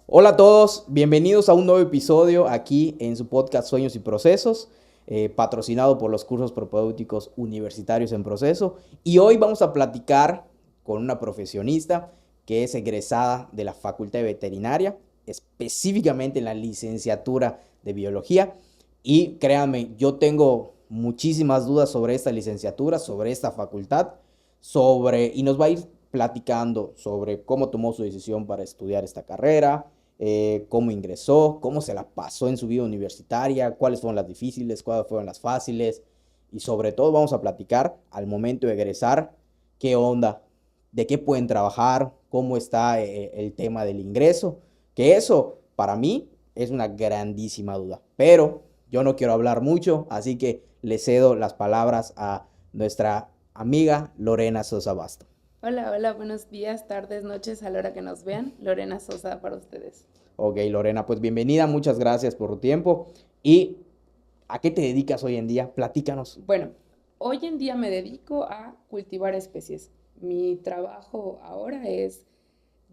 Hola a todos, bienvenidos a un nuevo episodio aquí en su podcast Sueños y Procesos, patrocinado por los cursos propedéuticos universitarios en proceso. Y hoy vamos a platicar con una profesionista que es egresada de la Facultad de Veterinaria, específicamente en la licenciatura de Biología. Y créanme, yo tengo muchísimas dudas sobre esta licenciatura, sobre esta facultad, y nos va a ir platicando sobre cómo tomó su decisión para estudiar esta carrera, cómo ingresó, cómo se la pasó en su vida universitaria, cuáles fueron las difíciles, cuáles fueron las fáciles y sobre todo vamos a platicar al momento de egresar, qué onda, de qué pueden trabajar, cómo está el tema del ingreso, que eso para mí es una grandísima duda, pero yo no quiero hablar mucho, así que le cedo las palabras a nuestra amiga Lorena Sosa Basto. Hola, hola, buenos días, tardes, noches, a la hora que nos vean. Lorena Sosa para ustedes. Ok, Lorena, pues bienvenida, muchas gracias por tu tiempo. ¿Y a qué te dedicas hoy en día? Platícanos. Bueno, hoy en día me dedico a cultivar especies. Mi trabajo ahora es,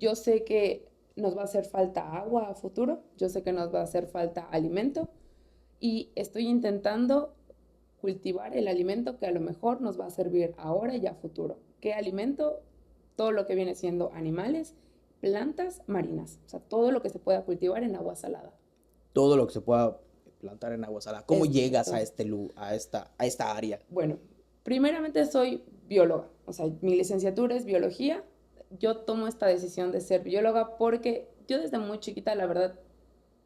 yo sé que nos va a hacer falta agua a futuro, yo sé que nos va a hacer falta alimento y estoy intentando cultivar el alimento que a lo mejor nos va a servir ahora y a futuro. ¿Qué alimento? Todo lo que viene siendo animales, plantas marinas, o sea, todo lo que se pueda cultivar en agua salada. Todo lo que se pueda plantar en agua salada. ¿Cómo Es llegas a, correcto. a esta área? Bueno, primeramente soy bióloga, o sea, mi licenciatura es biología. Yo tomo esta decisión de ser bióloga porque yo desde muy chiquita, la verdad,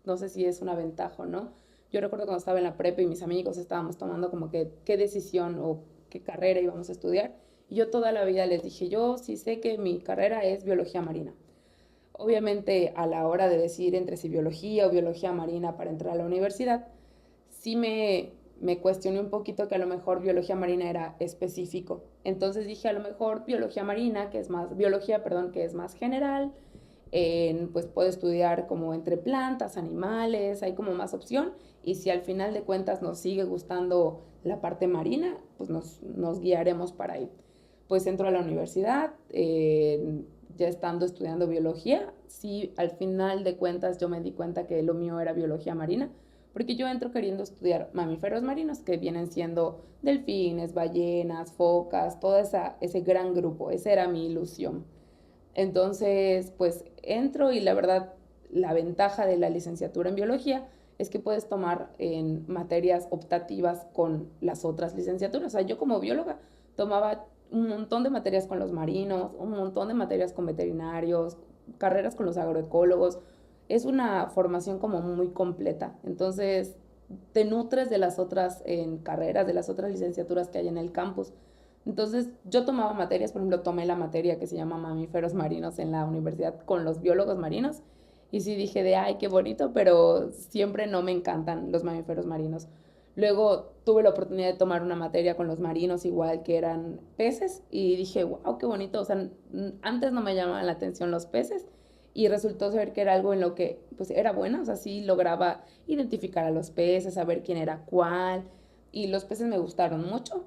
no sé si es una ventaja o no. Yo recuerdo cuando estaba en la prepa y mis amigos estábamos tomando como que qué decisión o qué carrera íbamos a estudiar. Y yo toda la vida les dije, yo sí sé que mi carrera es biología marina. Obviamente a la hora de decidir entre si biología o biología marina para entrar a la universidad, sí me cuestioné un poquito que a lo mejor biología marina era específico. Entonces dije a lo mejor biología marina, que es más, biología, perdón, que es más general, pues puedo estudiar como entre plantas, animales, hay como más opción. Y si al final de cuentas nos sigue gustando la parte marina, pues nos guiaremos para ahí. Pues entro a la universidad, ya estando estudiando biología, sí, al final de cuentas yo me di cuenta que lo mío era biología marina, porque yo entro queriendo estudiar mamíferos marinos, que vienen siendo delfines, ballenas, focas, todo ese gran grupo, esa era mi ilusión. Entonces, pues entro y la verdad, la ventaja de la licenciatura en biología es que puedes tomar en materias optativas con las otras licenciaturas. O sea, yo como bióloga tomaba un montón de materias con los marinos, un montón de materias con veterinarios, carreras con los agroecólogos. Es una formación como muy completa. Entonces, te nutres de las otras carreras, de las otras licenciaturas que hay en el campus. Entonces, yo tomaba materias, por ejemplo, tomé la materia que se llama mamíferos marinos en la universidad con los biólogos marinos. Y sí dije de, ay, qué bonito, pero siempre no me encantan los mamíferos marinos. Luego tuve la oportunidad de tomar una materia con los marinos igual que eran peces y dije, wow, qué bonito. O sea, antes no me llamaban la atención los peces y resultó ser que era algo en lo que pues era buena. O sea, sí lograba identificar a los peces, saber quién era cuál y los peces me gustaron mucho.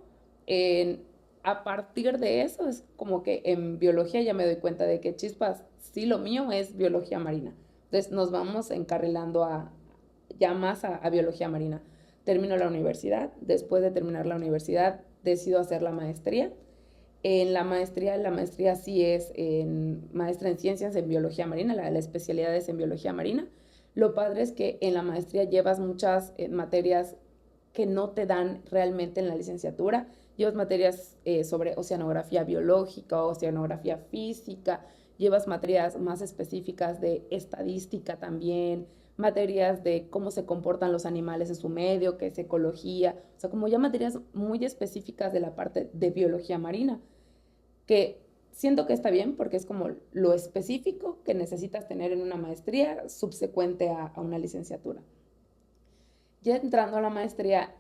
En, a partir de eso es como que en biología ya me doy cuenta de que chispas, sí lo mío es biología marina. Entonces nos vamos encarrilando ya más a biología marina. Termino la universidad, después de terminar la universidad decido hacer la maestría. En la maestría sí es maestra en ciencias en biología marina, la especialidad es en biología marina. Lo padre es que en la maestría llevas muchas materias que no te dan realmente en la licenciatura. Llevas materias sobre oceanografía biológica, oceanografía física, llevas materias más específicas de estadística también, materias de cómo se comportan los animales en su medio, que es ecología, o sea, como ya materias muy específicas de la parte de biología marina, que siento que está bien porque es como lo específico que necesitas tener en una maestría subsecuente a una licenciatura. Ya entrando a la maestría,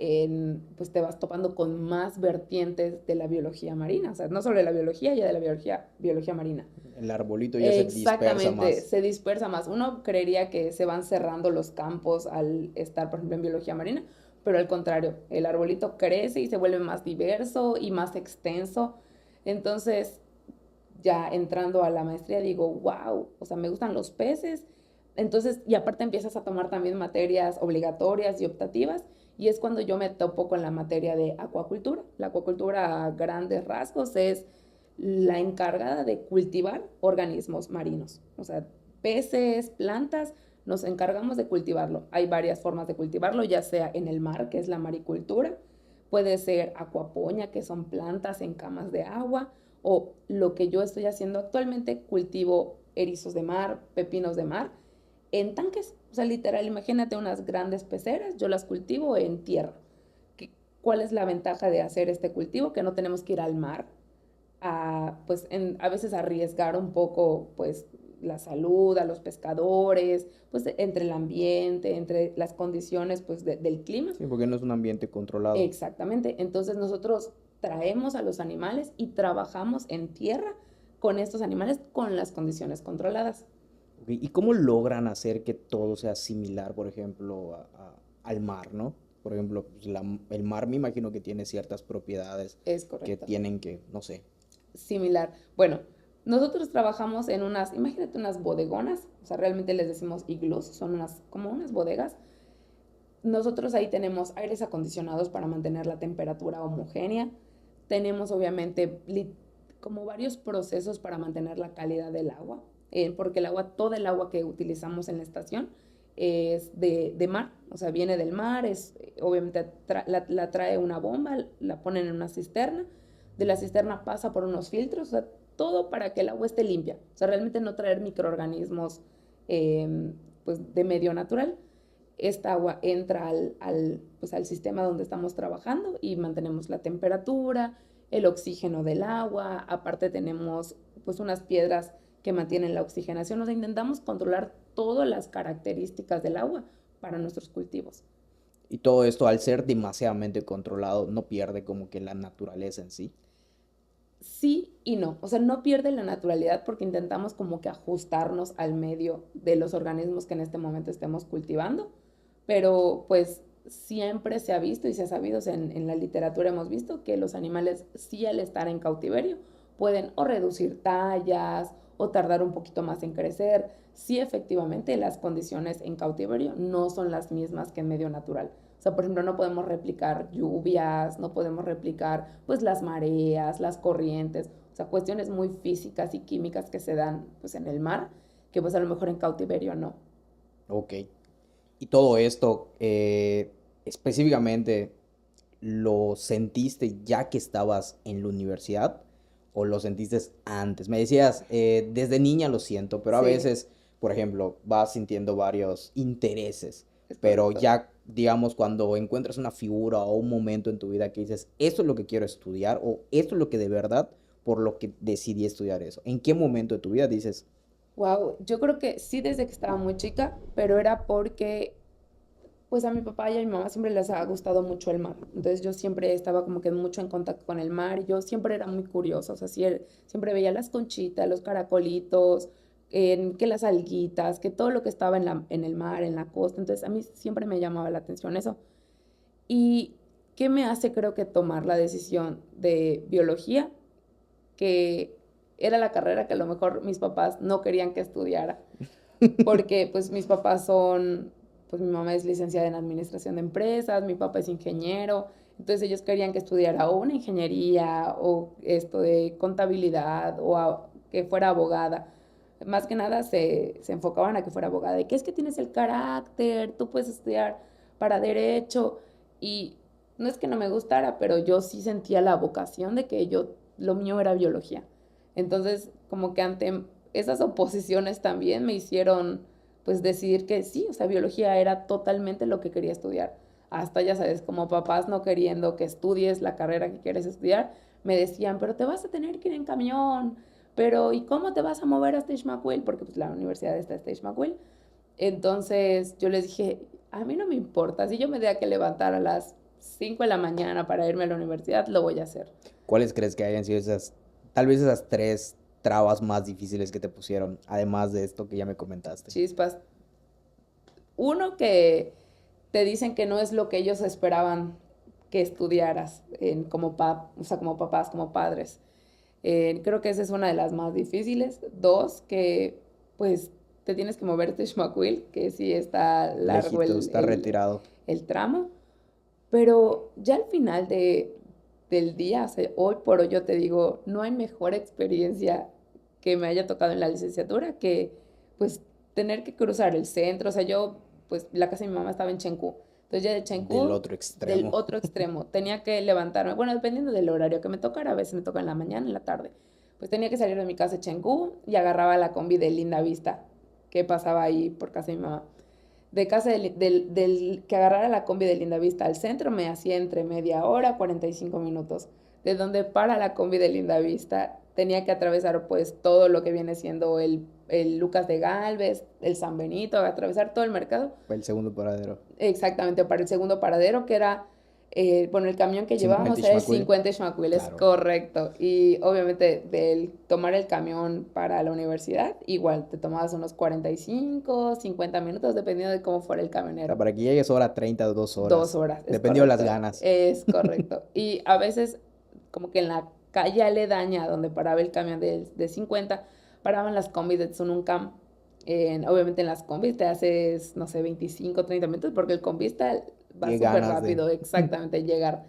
pues te vas topando con más vertientes de la biología marina, o sea, no solo de la biología, ya de la biología marina. El arbolito ya se dispersa Exactamente, más. se dispersa más. Uno creería que se van cerrando los campos al estar, por ejemplo, en biología marina, pero al contrario, el arbolito crece y se vuelve más diverso y más extenso. Entonces, ya entrando a la maestría, digo, wow, o sea, me gustan los peces, Entonces, y aparte empiezas a tomar también materias obligatorias y optativas, y es cuando yo me topo con la materia de acuacultura. La acuacultura a grandes rasgos es la encargada de cultivar organismos marinos, o sea, peces, plantas, nos encargamos de cultivarlo. Hay varias formas de cultivarlo, ya sea en el mar, que es la maricultura, puede ser acuaponia, que son plantas en camas de agua, o lo que yo estoy haciendo actualmente, cultivo erizos de mar, pepinos de mar, en tanques. O sea, literal, imagínate unas grandes peceras, yo las cultivo en tierra. ¿Cuál es la ventaja de hacer este cultivo? Que no tenemos que ir al mar pues a veces arriesgar un poco pues la salud a los pescadores, pues entre el ambiente, entre las condiciones pues del clima. Sí, porque no es un ambiente controlado. Exactamente. Entonces nosotros traemos a los animales y trabajamos en tierra con estos animales con las condiciones controladas. Okay. ¿Y cómo logran hacer que todo sea similar, por ejemplo, al mar, ¿no? Por ejemplo, pues, el mar me imagino que tiene ciertas propiedades Es que correcto. tienen que, no sé. Similar. Bueno, nosotros trabajamos en unas, imagínate unas bodegonas, o sea, realmente les decimos iglús, son como unas bodegas. Nosotros ahí tenemos aires acondicionados para mantener la temperatura homogénea. Tenemos obviamente como varios procesos para mantener la calidad del agua, porque el agua, toda el agua que utilizamos en la estación es de mar, o sea, viene del mar, obviamente la trae una bomba, la ponen en una cisterna, de la cisterna pasa por unos filtros, o sea, todo para que el agua esté limpia, o sea, realmente no traer microorganismos pues de medio natural. Esta agua entra pues al sistema donde estamos trabajando y mantenemos la temperatura, el oxígeno del agua, aparte tenemos pues unas piedras que mantienen la oxigenación, o sea, intentamos controlar todas las características del agua para nuestros cultivos. Y todo esto, al ser demasiadamente controlado, no pierde como que la naturaleza en sí. Sí y no, o sea, no pierde la naturalidad porque intentamos como que ajustarnos al medio de los organismos que en este momento estemos cultivando, pero pues siempre se ha visto y se ha sabido, o sea, en la literatura hemos visto que los animales sí al estar en cautiverio pueden o reducir tallas o tardar un poquito más en crecer. Sí, efectivamente, las condiciones en cautiverio no son las mismas que en medio natural. O sea, por ejemplo, no podemos replicar lluvias, no podemos replicar pues las mareas, las corrientes, o sea, cuestiones muy físicas y químicas que se dan pues en el mar, que pues a lo mejor en cautiverio no. Ok. Y todo esto, específicamente, ¿lo sentiste ya que estabas en la universidad o lo sentiste antes? Me decías, desde niña lo siento, pero a Sí, veces, por ejemplo, vas sintiendo varios intereses, es pero correcto. ya, digamos, cuando encuentras una figura o un momento en tu vida que dices, esto es lo que quiero estudiar o esto es lo que de verdad, por lo que decidí estudiar eso. ¿En qué momento de tu vida dices, Wow, yo creo que sí desde que estaba muy chica, pero era porque pues a mi papá y a mi mamá siempre les ha gustado mucho el mar. Entonces yo siempre estaba como que mucho en contacto con el mar y yo siempre era muy curiosa. O sea, siempre veía las conchitas, los caracolitos, que las alguitas, que todo lo que estaba en el mar, en la costa. Entonces a mí siempre me llamaba la atención eso. ¿Y qué me hace creo que tomar la decisión de biología? Que era la carrera que a lo mejor mis papás no querían que estudiara porque pues mis papás pues mi mamá es licenciada en administración de empresas, mi papá es ingeniero, entonces ellos querían que estudiara o una ingeniería o esto de contabilidad o que fuera abogada. Más que nada se enfocaban a que fuera abogada, de que es que tienes el carácter, tú puedes estudiar para derecho y no es que no me gustara, pero yo sí sentía la vocación de que lo mío era biología. Entonces, como que ante esas oposiciones también me hicieron pues decidir que sí, o sea, biología era totalmente lo que quería estudiar. Hasta, ya sabes, como papás no queriendo que estudies la carrera que quieres estudiar, me decían, pero te vas a tener que ir en camión, pero ¿y cómo te vas a mover a Tishmaquil? Porque pues la universidad está en Tishmaquil. Entonces yo les dije, a mí no me importa, si yo me tengo que levantar a las 5 de la mañana para irme a la universidad, lo voy a hacer. cuáles crees que hayan sido esas, tal vez esas tres trabas más difíciles que te pusieron, además de esto que ya me comentaste? Chispas. Uno que te dicen que no es lo que ellos esperaban que estudiaras o sea, como papás, como padres. Creo que esa es una de las más difíciles. Dos, que pues te tienes que mover de Xmaquil, que sí está largo Lejito, está retirado. el tramo, pero ya al final del día, o sea, hoy por hoy yo te digo, no hay mejor experiencia que me haya tocado en la licenciatura que pues tener que cruzar el centro, o sea, yo, pues la casa de mi mamá estaba en Chencú, entonces ya de Del Chencú, otro del extremo. otro extremo, tenía que levantarme, bueno, dependiendo del horario que me tocara, a veces me toca en la mañana, en la tarde, pues tenía que salir de mi casa de Chencú y agarraba la combi de Linda Vista, que pasaba ahí por casa de mi mamá. De casa que agarrara la combi de Linda Vista al centro me hacía entre media hora, 45 minutos. De donde para la combi de Linda Vista tenía que atravesar pues todo lo que viene siendo el Lucas de Galvez, el San Benito, atravesar todo el mercado. El segundo paradero. Exactamente, para el segundo paradero que era, bueno, el camión que 50 llevábamos era el Xmaquil. 50 Xmaquil, es Claro. correcto. Y obviamente del tomar el camión para la universidad, igual te tomabas unos 45, 50 minutos, dependiendo de cómo fuera el O sea, camionero. para que llegues hora 30 o 2 Dos horas. horas, es Dependiendo de las correcto. ganas. Es correcto. Y a veces, como que en la calle aledaña donde paraba el camión de 50, paraban las combis de Tsununcam. Obviamente en las combis te haces, no sé, 25, 30 minutos, porque el combista va Qué súper ganas de. rápido, exactamente, llegar.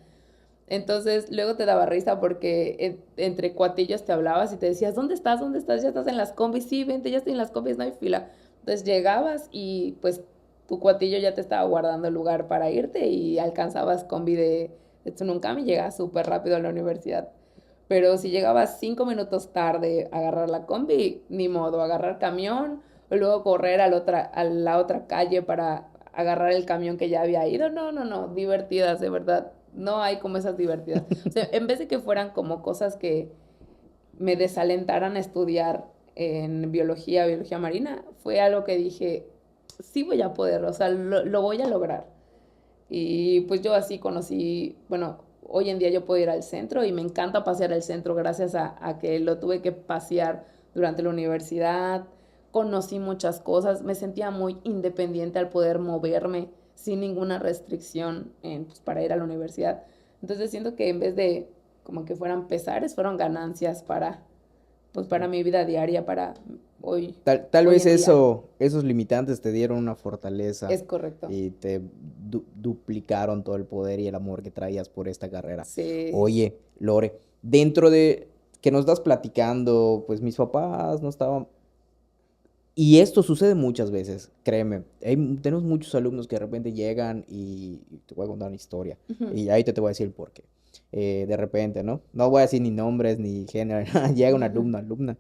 Entonces, luego te daba risa porque entre cuatillos te hablabas y te decías, ¿dónde estás? ¿Dónde estás? ¿Ya estás en las combis? Sí, vente, ya estoy en las combis, no hay fila. Entonces llegabas y pues tu cuatillo ya te estaba guardando el lugar para irte y alcanzabas combi de Tsununcam y llegabas súper rápido a la universidad. Pero si llegabas 5 minutos tarde a agarrar la combi, ni modo, agarrar camión, o luego correr a la otra calle para agarrar el camión que ya había ido. No, no, no, divertidas, de verdad. No hay como esas divertidas. O sea, en vez de que fueran como cosas que me desalentaran a estudiar en biología marina, fue algo que dije, sí voy a poder, o sea, lo voy a lograr. Y pues yo así conocí, bueno, hoy en día yo puedo ir al centro y me encanta pasear al centro gracias a que lo tuve que pasear durante la universidad. Conocí muchas cosas, me sentía muy independiente al poder moverme sin ninguna restricción pues, para ir a la universidad. Entonces siento que en vez de como que fueran pesares, fueron ganancias pues, para mi vida diaria, para hoy, Tal hoy vez en día. esos limitantes te dieron una fortaleza Es correcto. y te duplicaron todo el poder y el amor que traías por esta carrera. Sí. Oye, Lore, dentro de que nos estás platicando, pues mis papás no estaban. Y esto sucede muchas veces, créeme. Tenemos muchos alumnos que de repente llegan y te voy a contar una historia. Ujú. Y ahí te voy a decir el por qué. De repente, ¿no? No voy a decir ni nombres ni género. Llega un alumno, alumna,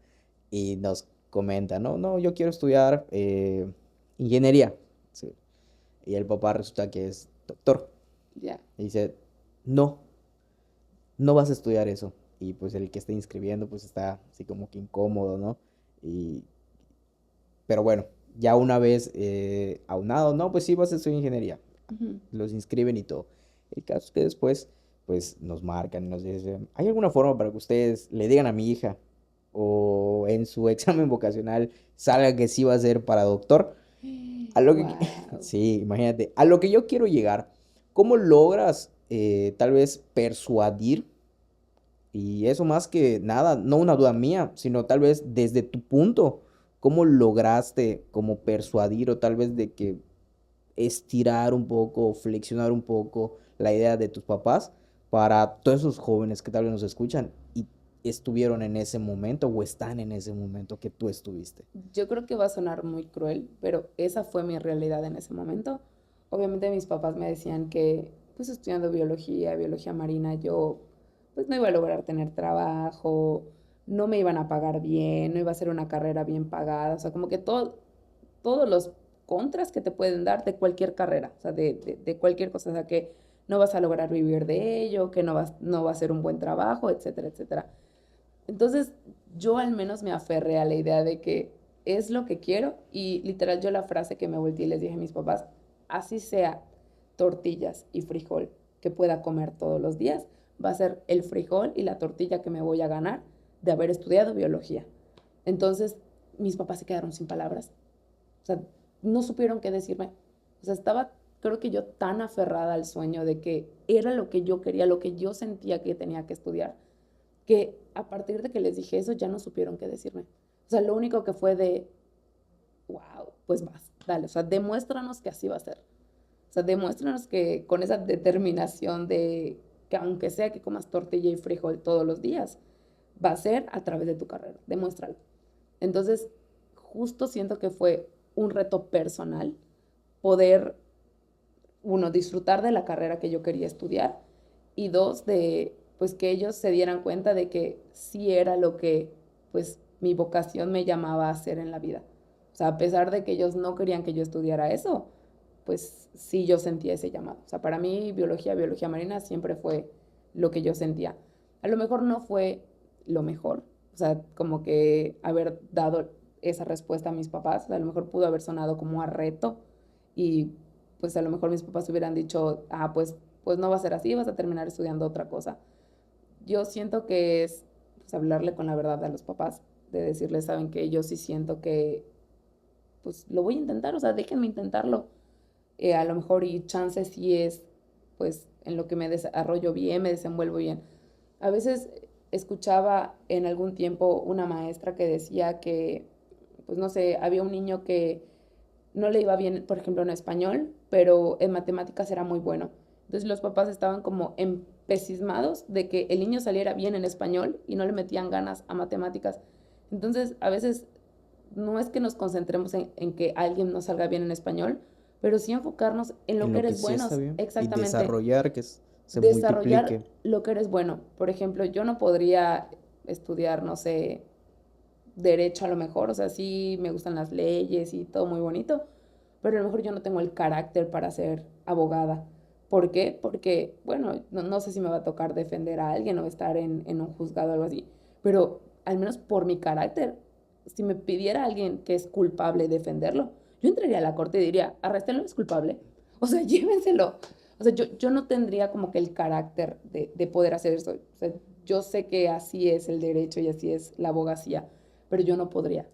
y nos comenta, no, no, yo quiero estudiar ingeniería. Sí. Y el papá resulta que es doctor. Ya. Y dice, no, no vas a estudiar eso. Y pues el que está inscribiendo pues está así como que incómodo, ¿no? Y pero bueno, ya una vez aunado, no, pues sí, vas a estudiar ingeniería. Ujú. Los inscriben y todo. El caso es que después, pues nos marcan y nos dicen, ¿hay alguna forma para que ustedes le digan a mi hija o en su examen vocacional salga que sí va a ser para doctor? A lo que, Wow. sí, imagínate, a lo que yo quiero llegar, ¿cómo logras tal vez persuadir? Y eso más que nada, no una duda mía, sino tal vez desde tu punto, ¿cómo lograste como persuadir o tal vez de que estirar un poco, o flexionar un poco la idea de tus papás para todos esos jóvenes que tal vez nos escuchan y estuvieron en ese momento o están en ese momento que tú estuviste? Yo creo que va a sonar muy cruel, pero esa fue mi realidad en ese momento. Obviamente mis papás me decían que, pues estudiando biología marina, yo pues no iba a lograr tener trabajo, no me iban a pagar bien, no iba a ser una carrera bien pagada, o sea, como que todos los contras que te pueden dar de cualquier carrera, o sea, de cualquier cosa, o sea, que no vas a lograr vivir de ello, que no va a ser un buen trabajo, etcétera, etcétera. Entonces, yo al menos me aferré a la idea de que es lo que quiero y literal yo la frase que me volteé y les dije a mis papás, así sea tortillas y frijol que pueda comer todos los días, va a ser el frijol y la tortilla que me voy a ganar de haber estudiado biología. Entonces, mis papás se quedaron sin palabras. O sea, no supieron qué decirme. O sea, estaba, creo que yo tan aferrada al sueño de que era lo que yo quería, lo que yo sentía que tenía que estudiar, que a partir de que les dije eso ya no supieron qué decirme. O sea, lo único que fue de, wow, pues vas, dale, o sea, demuéstranos que así va a ser. O sea, demuéstranos que con esa determinación de que aunque sea que comas tortilla y frijol todos los días, va a ser a través de tu carrera, demuéstralo. Entonces, justo siento que fue un reto personal poder, uno, disfrutar de la carrera que yo quería estudiar y dos, de pues que ellos se dieran cuenta de que sí era lo que pues mi vocación me llamaba a hacer en la vida. O sea, a pesar de que ellos no querían que yo estudiara eso, pues sí yo sentía ese llamado. O sea, para mí biología marina siempre fue lo que yo sentía. A lo mejor no fue lo mejor, o sea, como que haber dado esa respuesta a mis papás, a lo mejor pudo haber sonado como a reto y pues a lo mejor mis papás hubieran dicho, pues no va a ser así, vas a terminar estudiando otra cosa. Yo siento que es pues, hablarle con la verdad a los papás, de decirles, saben que yo sí siento que pues lo voy a intentar, o sea, déjenme intentarlo. A lo mejor y chance sí es pues en lo que me desarrollo bien, me desenvuelvo bien. A veces escuchaba en algún tiempo una maestra que decía que, pues no sé, había un niño que no le iba bien, por ejemplo, en español, pero en matemáticas era muy bueno. Entonces los papás estaban como empecismados de que el niño saliera bien en español y no le metían ganas a matemáticas. Entonces, a veces no es que nos concentremos en que alguien no salga bien en español, pero sí enfocarnos en lo En que lo que eres sí bueno, está bien. Y exactamente, desarrollar se desarrollar multiplique. lo que eres bueno. Por ejemplo, yo no podría estudiar, no sé, derecho a lo mejor, o sea, sí me gustan las leyes y todo muy bonito, pero a lo mejor yo no tengo el carácter para ser abogada. ¿Por qué? Porque, bueno, no sé si me va a tocar defender a alguien o estar en un juzgado o algo así, pero al menos por mi carácter, si me pidiera a alguien que es culpable defenderlo, yo entraría a la corte y diría, arréstenlo, es culpable. O sea, llévenselo. O sea, yo no tendría como que el carácter de poder hacer eso. O sea, yo sé que así es el derecho y así es la abogacía, pero yo no podría.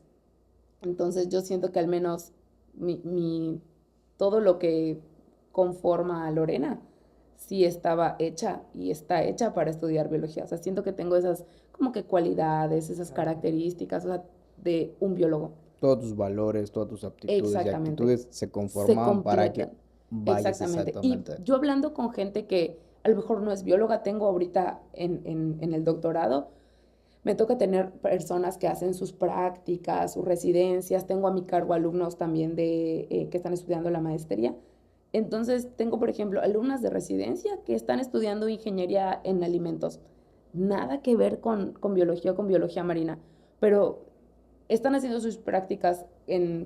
Entonces yo siento que al menos todo lo que conforma a Lorena sí estaba hecha y está hecha para estudiar biología. O sea, siento que tengo esas como que cualidades, esas características, o sea, de un biólogo. Todos tus valores, todas tus aptitudes y Exactamente. actitudes se Se conformaban para que completan. vayas Exactamente. Y exactamente. yo hablando con gente que a lo mejor no es bióloga, tengo ahorita en el doctorado, me toca tener personas que hacen sus prácticas, sus residencias, tengo a mi cargo alumnos también que están estudiando la maestría. Entonces, tengo, por ejemplo, alumnas de residencia que están estudiando ingeniería en alimentos. Nada que ver con biología o con biología marina, pero están haciendo sus prácticas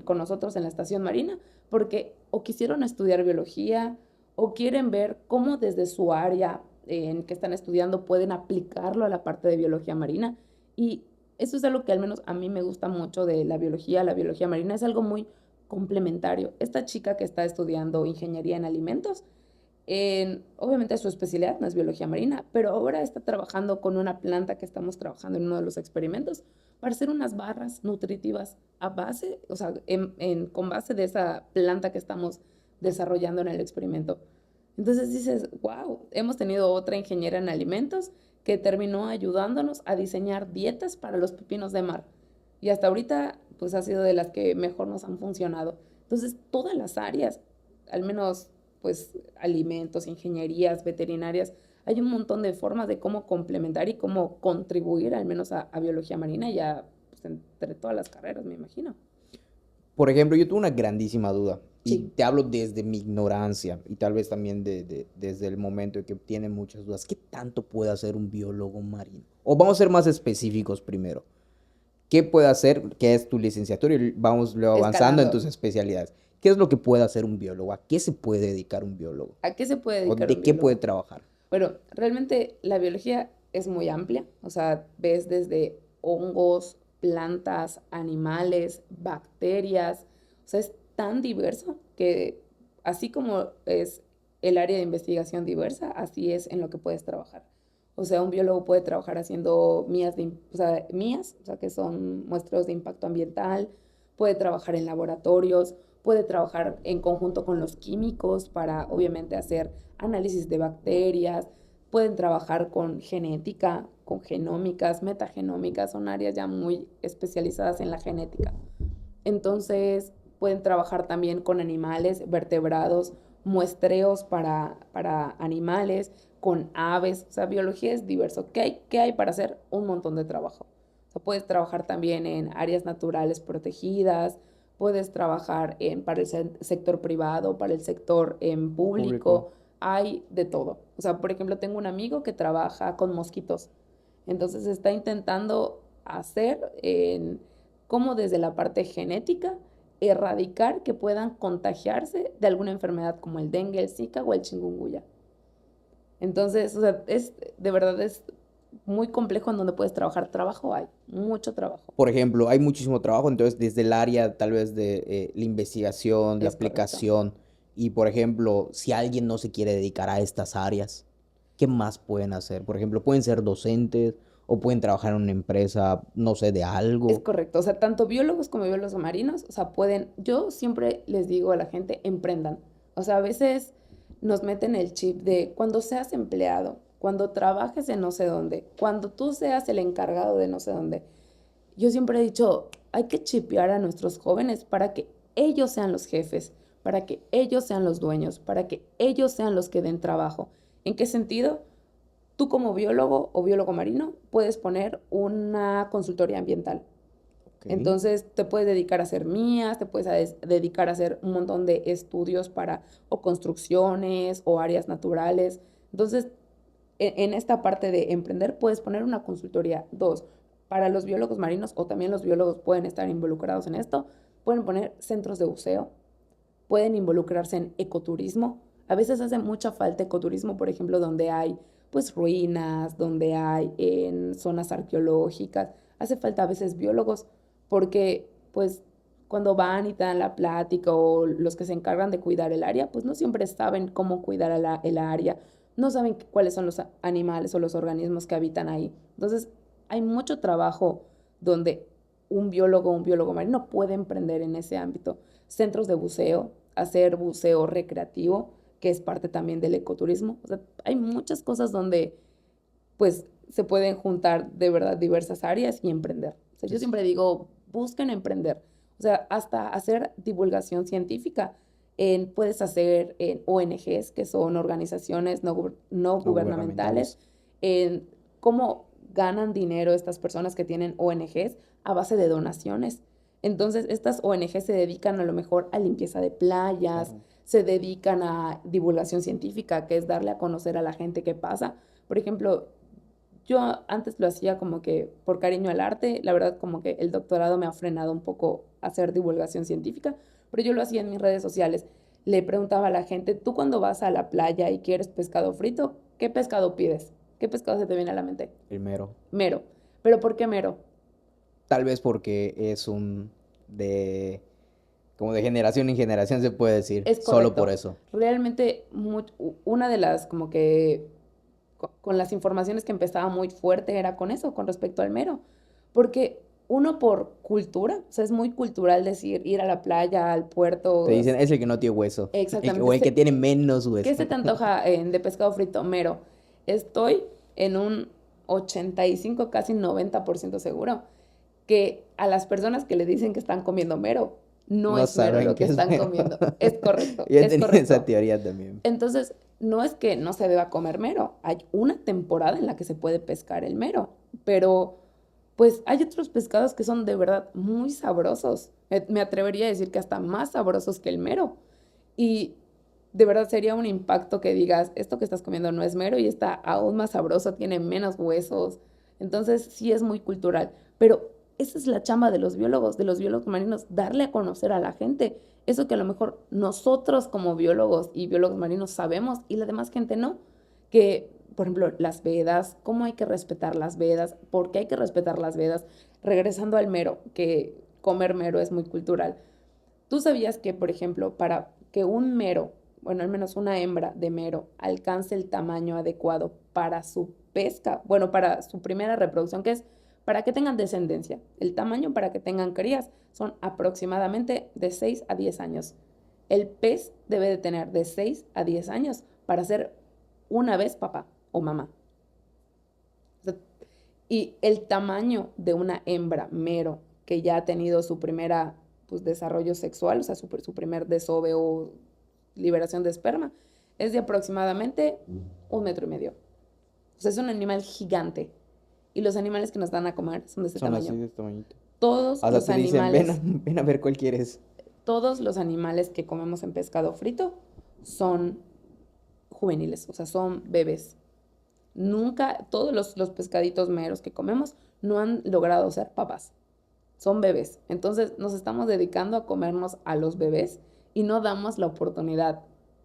con nosotros en la estación marina porque o quisieron estudiar biología o quieren ver cómo desde su área en que están estudiando pueden aplicarlo a la parte de biología marina. Y eso es algo que al menos a mí me gusta mucho de la biología marina, es algo muy complementario. Esta chica que está estudiando ingeniería en alimentos, obviamente su especialidad no es biología marina, pero ahora está trabajando con una planta que estamos trabajando en uno de los experimentos para hacer unas barras nutritivas a base, o sea, con base de esa planta que estamos desarrollando en el experimento. Entonces dices, wow, hemos tenido otra ingeniera en alimentos que terminó ayudándonos a diseñar dietas para los pepinos de mar. Y hasta ahorita, pues ha sido de las que mejor nos han funcionado. Entonces, todas las áreas, al menos, pues, alimentos, ingenierías, veterinarias, hay un montón de formas de cómo complementar y cómo contribuir, al menos, a biología marina y a, pues, entre todas las carreras, me imagino. Por ejemplo, yo tuve una grandísima duda y Sí, te hablo desde mi ignorancia y tal vez también desde el momento en que tiene muchas dudas. ¿Qué tanto puede hacer un biólogo marino? O vamos a ser más específicos primero. ¿Qué puede hacer? ¿Qué es tu licenciatura? Y vamos luego avanzando en escalando. tus especialidades. ¿Qué es lo que puede hacer un biólogo? ¿A qué se puede dedicar un biólogo? ¿A qué se puede ¿O dedicar de un qué puede biólogo? trabajar? Bueno, realmente la biología es muy amplia, o sea, ves desde hongos, plantas, animales, bacterias, o sea, es tan diverso que así como es el área de investigación diversa, así es en lo que puedes trabajar. O sea, un biólogo puede trabajar haciendo o sea, que son muestreos de impacto ambiental, puede trabajar en laboratorios, puede trabajar en conjunto con los químicos para, obviamente, hacer análisis de bacterias, pueden trabajar con genética, con genómicas, metagenómicas, son áreas ya muy especializadas en la genética. Entonces, pueden trabajar también con animales, vertebrados, muestreos para animales, con aves. O sea, biología es diverso. ¿Qué hay para hacer? Un montón de trabajo. O sea, puedes trabajar también en áreas naturales protegidas, puedes trabajar para el sector privado, para el sector público. Hay de todo. O sea, por ejemplo, tengo un amigo que trabaja con mosquitos. Entonces está intentando hacer como desde la parte genética erradicar que puedan contagiarse de alguna enfermedad como el dengue, el zika o el chikungunya. Entonces, o sea, de verdad es muy complejo en donde puedes trabajar. Trabajo hay, mucho trabajo. Por ejemplo, hay muchísimo trabajo, entonces desde el área tal vez de la investigación, la Es correcto. aplicación, y por ejemplo, si alguien no se quiere dedicar a estas áreas, ¿qué más pueden hacer? Por ejemplo, pueden ser docentes o pueden trabajar en una empresa, no sé, de Es algo. correcto, o sea, tanto biólogos como biólogos marinos, o sea, yo siempre les digo a la gente, emprendan. O sea, a veces nos meten el chip de cuando seas empleado, cuando trabajes en no sé dónde, cuando tú seas el encargado de no sé dónde. Yo siempre he dicho, hay que chipear a nuestros jóvenes para que ellos sean los jefes, para que ellos sean los dueños, para que ellos sean los que den trabajo. ¿En qué sentido? Tú como biólogo o biólogo marino puedes poner una consultoría ambiental. Ok. Entonces te puedes dedicar a hacer mías, te puedes dedicar a hacer un montón de estudios para o construcciones o áreas naturales. Entonces, en esta parte de emprender puedes poner una consultoría. Dos, para los biólogos marinos o también los biólogos pueden estar involucrados en esto, pueden poner centros de buceo, pueden involucrarse en ecoturismo. A veces hace mucha falta ecoturismo, por ejemplo, donde hay pues ruinas, donde hay en zonas arqueológicas. Hace falta a veces biólogos porque pues cuando van y te dan la plática o los que se encargan de cuidar el área, pues no siempre saben cómo cuidar el área, no saben cuáles son los animales o los organismos que habitan ahí. Entonces, hay mucho trabajo donde un biólogo marino puede emprender en ese ámbito. Centros de buceo, hacer buceo recreativo, que es parte también del ecoturismo. O sea, hay muchas cosas donde pues se pueden juntar de verdad diversas áreas y emprender. O sea, yo siempre digo, busquen emprender. O sea, hasta hacer divulgación científica. Puedes hacer en ONGs, que son organizaciones no No gubernamentales, gubernamentales. en cómo ganan dinero estas personas que tienen ONGs a base de donaciones. Entonces, estas ONGs se dedican a lo mejor a limpieza de playas, Claro. se dedican a divulgación científica, que es darle a conocer a la gente qué pasa. Por ejemplo, yo antes lo hacía como que por cariño al arte, la verdad como que el doctorado me ha frenado un poco a hacer divulgación científica, pero yo lo hacía en mis redes sociales. Le preguntaba a la gente, tú cuando vas a la playa y quieres pescado frito, ¿qué pescado pides? ¿Qué pescado se te viene a la mente? El mero. Mero. ¿Pero por qué mero? Tal vez porque es de, como de generación en generación se puede decir, Es solo por correcto. eso. Realmente una de las como que con las informaciones que empezaba muy fuerte era con eso, con respecto al mero. Porque uno por cultura, o sea, es muy cultural decir ir a la playa, al Te puerto. dicen, es el que no tiene hueso. Exactamente. O el que tiene menos ¿Qué hueso. se te antoja de pescado frito? Mero. Estoy en un 85, casi 90% seguro que a las personas que le dicen que están comiendo mero, no No es mero saben lo que qué es están mero. comiendo. Es correcto, Yo he es tenido esa correcto. teoría también. Entonces, no es que no se deba comer mero, hay una temporada en la que se puede pescar el mero, pero pues hay otros pescados que son de verdad muy sabrosos. Me atrevería a decir que hasta más sabrosos que el mero. Y de verdad sería un impacto que digas, esto que estás comiendo no es mero y está aún más sabroso, tiene menos huesos. Entonces, sí es muy cultural. Pero esa es la chamba de los biólogos marinos, darle a conocer a la gente eso que a lo mejor nosotros como biólogos y biólogos marinos sabemos y la demás gente no. Que, por ejemplo, las vedas, cómo hay que respetar las vedas, por qué hay que respetar las vedas. Regresando al mero, que comer mero es muy cultural. ¿Tú sabías que, por ejemplo, para que un mero, bueno, al menos una hembra de mero, alcance el tamaño adecuado para su pesca, bueno, para su primera reproducción, que es para que tengan descendencia? El tamaño para que tengan crías son aproximadamente de 6 a 10 años. El pez debe de tener de 6 a 10 años para ser una vez papá o mamá. Y el tamaño de una hembra mero que ya ha tenido su primera pues, desarrollo sexual, o sea, su primer desove o liberación de esperma, es de aproximadamente 1,5 metros. O sea, es un animal gigante. Y los animales que nos dan a comer son de ese Son así tamaño. de este tamañito. Todos Hasta los te dicen, animales, ven a ver cuál quieres. todos los animales que comemos en pescado frito son juveniles, o sea, son bebés. Nunca, todos los pescaditos meros que comemos no han logrado ser papás. Son bebés. Entonces nos estamos dedicando a comernos a los bebés y no damos la oportunidad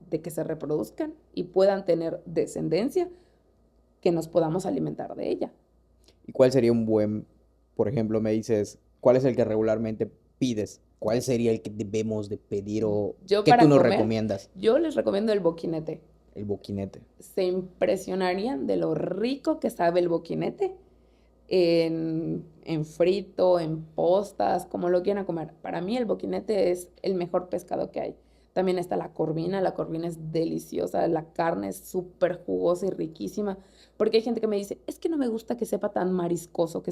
de que se reproduzcan y puedan tener descendencia que nos podamos alimentar de ella. ¿Y cuál sería un buen, por ejemplo, me dices, cuál es el que regularmente pides? ¿Cuál sería el que debemos de pedir o Yo qué tú para nos comer, recomiendas? yo les recomiendo el boquinete. El boquinete. Se impresionarían de lo rico que sabe el boquinete en frito, en postas, como lo quieran comer. Para mí el boquinete es el mejor pescado que hay. También está la corvina es deliciosa, la carne es súper jugosa y riquísima, porque hay gente que me dice, es que no me gusta que sepa tan mariscoso, que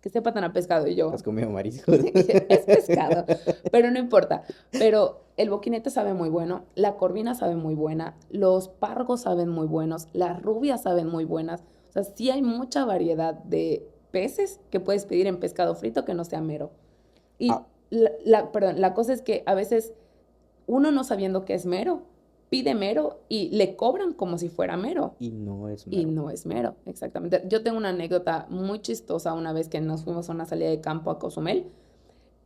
sepa tan a pescado, y yo, ¿Has comido mariscos? es pescado, pero no importa. Pero el boquinete sabe muy bueno, la corvina sabe muy buena, los pargos saben muy buenos, las rubias saben muy buenas. O sea, sí hay mucha variedad de peces que puedes pedir en pescado frito que no sea mero. Y Ah, perdón, la cosa es que a veces uno no sabiendo que es mero, pide mero y le cobran como si fuera mero. y no es Y mero. no es mero, exactamente. Yo tengo una anécdota muy chistosa una vez que nos fuimos a una salida de campo a Cozumel.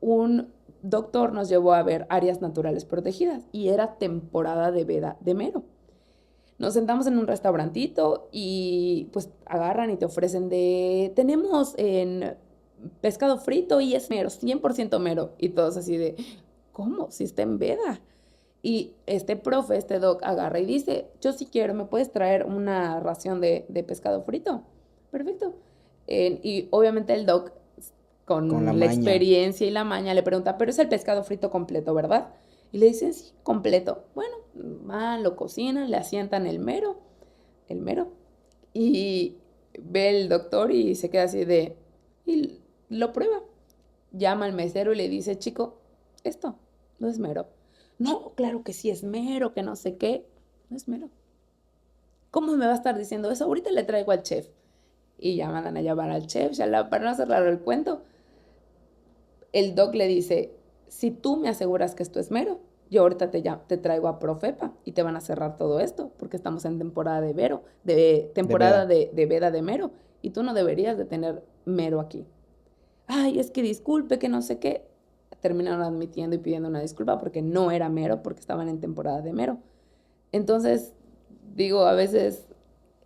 Un doctor nos llevó a ver áreas naturales protegidas y era temporada de veda de mero. Nos sentamos en un restaurantito y pues agarran y te ofrecen tenemos en pescado frito y es mero, 100% mero. Y todos así de, ¿cómo? Si está en veda. Y este profe, este doc, agarra y dice, yo sí quiero, ¿me puedes traer una ración de pescado frito? Perfecto. Y obviamente el doc, Con la con la maña. experiencia y la maña, le pregunta, pero es el pescado frito completo, ¿verdad? Y le dicen, sí, completo. Bueno, van, lo cocinan, le asientan el mero, y ve el doctor y se queda así y lo prueba. Llama al mesero y le dice, chico, esto no es mero. No, claro que sí es mero, que no sé qué. No es mero. ¿Cómo me va a estar diciendo eso? Ahorita le traigo al chef. Y ya mandan a llamar al chef, para no cerrar el cuento. El doc le dice, si tú me aseguras que esto es mero, yo ahorita te traigo a Profepa y te van a cerrar todo esto, porque estamos en temporada De veda. de veda de mero, y tú no deberías de tener mero aquí. Ay, es que disculpe, que no sé qué. Terminaron admitiendo y pidiendo una disculpa porque no era mero, porque estaban en temporada de mero. Entonces, digo, a veces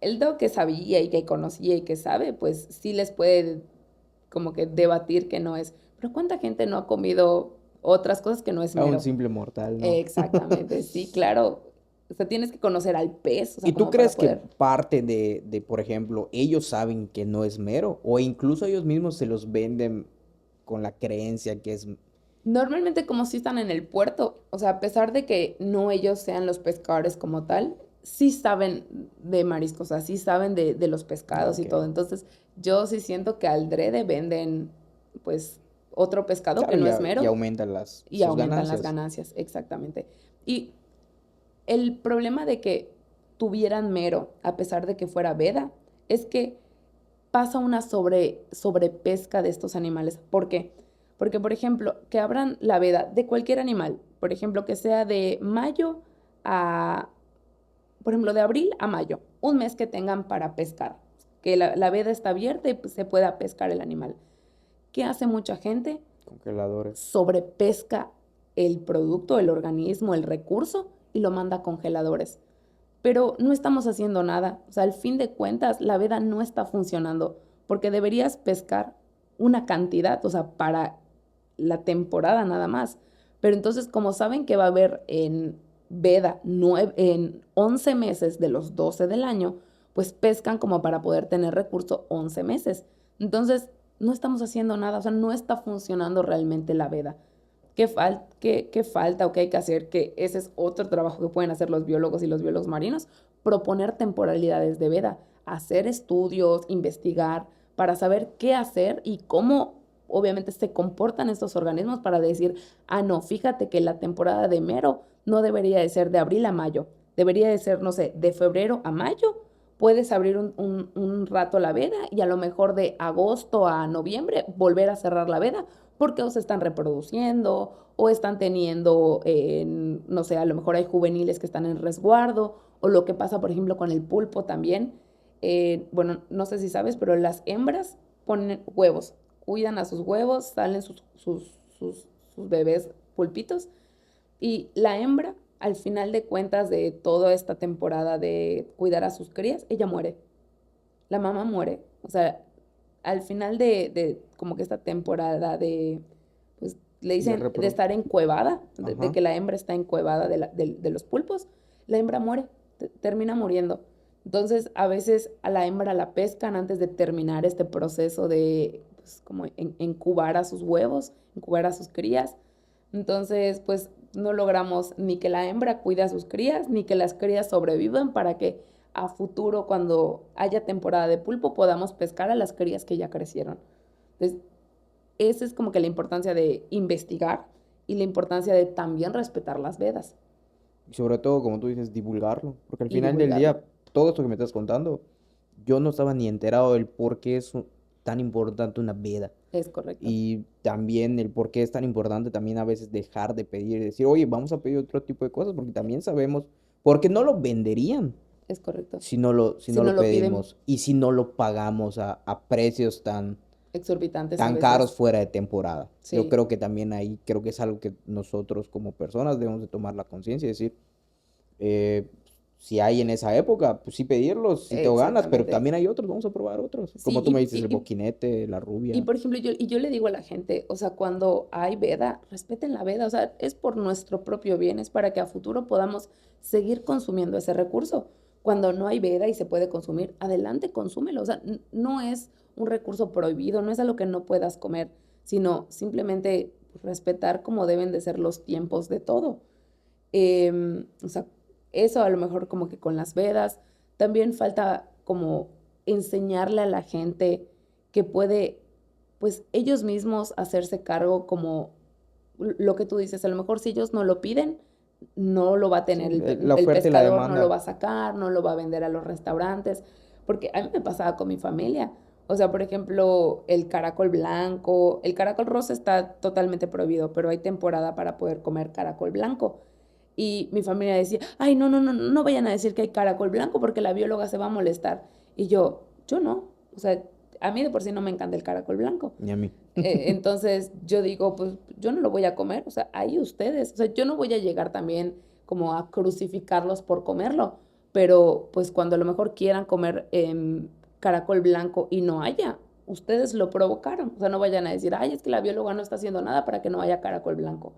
el doc que sabía y que conocía y que sabe, pues sí les puede como que debatir que no es. Pero ¿cuánta gente no ha comido otras cosas que no es A un mero? simple mortal, ¿no? Exactamente, sí, claro. O sea, tienes que conocer al pez, o sea, ¿Y tú como para crees que poder. parte por ejemplo, ellos saben que no es mero? O incluso ellos mismos se los venden con la creencia que es... Normalmente como si están en el puerto, o sea, a pesar de que no ellos sean los pescadores como tal, sí saben de mariscos, o sea, sí saben de los Ah, pescados y ok. todo. Entonces, yo sí siento que al drede venden, pues, otro pescado que Claro, no es y mero aumentan y sus aumentan las ganancias. ganancias, exactamente. Y el problema de que tuvieran mero, a pesar de que fuera veda, es que pasa una sobrepesca de estos animales. ¿Por qué? Porque, por ejemplo, que abran la veda de cualquier animal, por ejemplo, que sea de mayo a, por ejemplo, de abril a mayo, un mes que tengan para pescar, que la veda está abierta y pues, se pueda pescar el animal. ¿Qué hace mucha gente? Congeladores. Sobrepesca el producto, el organismo, el recurso y lo manda a congeladores. Pero no estamos haciendo nada. O sea, al fin de cuentas, la veda no está funcionando porque deberías pescar una cantidad, o sea, para la temporada nada más. Pero entonces, como saben que va a haber en veda en 11 meses de los 12 del año, pues pescan como para poder tener recurso 11 meses. Entonces, no estamos haciendo nada, o sea, no está funcionando realmente la veda. ¿Qué falta o qué hay que hacer? Que ese es otro trabajo que pueden hacer los biólogos y los biólogos marinos, proponer temporalidades de veda, hacer estudios, investigar para saber qué hacer y cómo obviamente se comportan estos organismos para decir, no, fíjate que la temporada de mero no debería de ser de abril a mayo, debería de ser, no sé, de febrero a mayo. Puedes abrir un rato la veda y a lo mejor de agosto a noviembre volver a cerrar la veda porque o se están reproduciendo o están teniendo, no sé, a lo mejor hay juveniles que están en resguardo o lo que pasa, por ejemplo, con el pulpo también. Bueno, no sé si sabes, pero las hembras ponen huevos, cuidan a sus huevos, salen sus bebés pulpitos y la hembra, al final de cuentas de toda esta temporada de cuidar a sus crías, ella muere. La mamá muere. O sea, al final de como que esta temporada de, pues le dicen de estar encuevada, de que la hembra está encuevada de los pulpos, la hembra muere, termina muriendo. Entonces, a veces a la hembra la pescan antes de terminar este proceso de, pues, como incubar a sus huevos, incubar a sus crías. Entonces, pues no logramos ni que la hembra cuide a sus crías, ni que las crías sobrevivan para que a futuro, cuando haya temporada de pulpo, podamos pescar a las crías que ya crecieron. Entonces, esa es como que la importancia de investigar y la importancia de también respetar las vedas. Y sobre todo, como tú dices, divulgarlo. Porque al final del día, todo esto que me estás contando, yo no estaba ni enterado del por qué es tan importante una veda. Es correcto. Y también el por qué es tan importante también a veces dejar de pedir y decir, oye, vamos a pedir otro tipo de cosas, porque también sabemos, porque no lo venderían. Es correcto. Si no lo pedimos y si no lo pagamos a precios tan exorbitantes, tan caros fuera de temporada. Sí. Yo creo que también ahí, creo que es algo que nosotros como personas debemos de tomar la conciencia y decir, si hay en esa época, pues sí pedirlos, si te ganas, pero también hay otros, vamos a probar otros. Sí, como tú me dices, el boquinete, la rubia. Y por ejemplo, yo le digo a la gente, o sea, cuando hay veda, respeten la veda, o sea, es por nuestro propio bien, es para que a futuro podamos seguir consumiendo ese recurso. Cuando no hay veda y se puede consumir, adelante, consúmelo, o sea, no es un recurso prohibido, no es algo que no puedas comer, sino simplemente respetar como deben de ser los tiempos de todo. O sea, eso a lo mejor como que con las vedas, también falta como enseñarle a la gente que puede, pues ellos mismos hacerse cargo como lo que tú dices, a lo mejor si ellos no lo piden, no lo va a tener, sí, el pescador no lo va a sacar, no lo va a vender a los restaurantes, porque a mí me pasaba con mi familia. O sea, por ejemplo, el caracol blanco, el caracol rosa está totalmente prohibido, pero hay temporada para poder comer caracol blanco. Y mi familia decía, ay, no vayan a decir que hay caracol blanco porque la bióloga se va a molestar. Y yo no. O sea, a mí de por sí no me encanta el caracol blanco. Ni a mí. Entonces yo digo, pues yo no lo voy a comer. O sea, ahí ustedes. O sea, yo no voy a llegar también como a crucificarlos por comerlo. Pero pues cuando a lo mejor quieran comer caracol blanco y no haya, ustedes lo provocaron. O sea, no vayan a decir, ay, es que la bióloga no está haciendo nada para que no haya caracol blanco.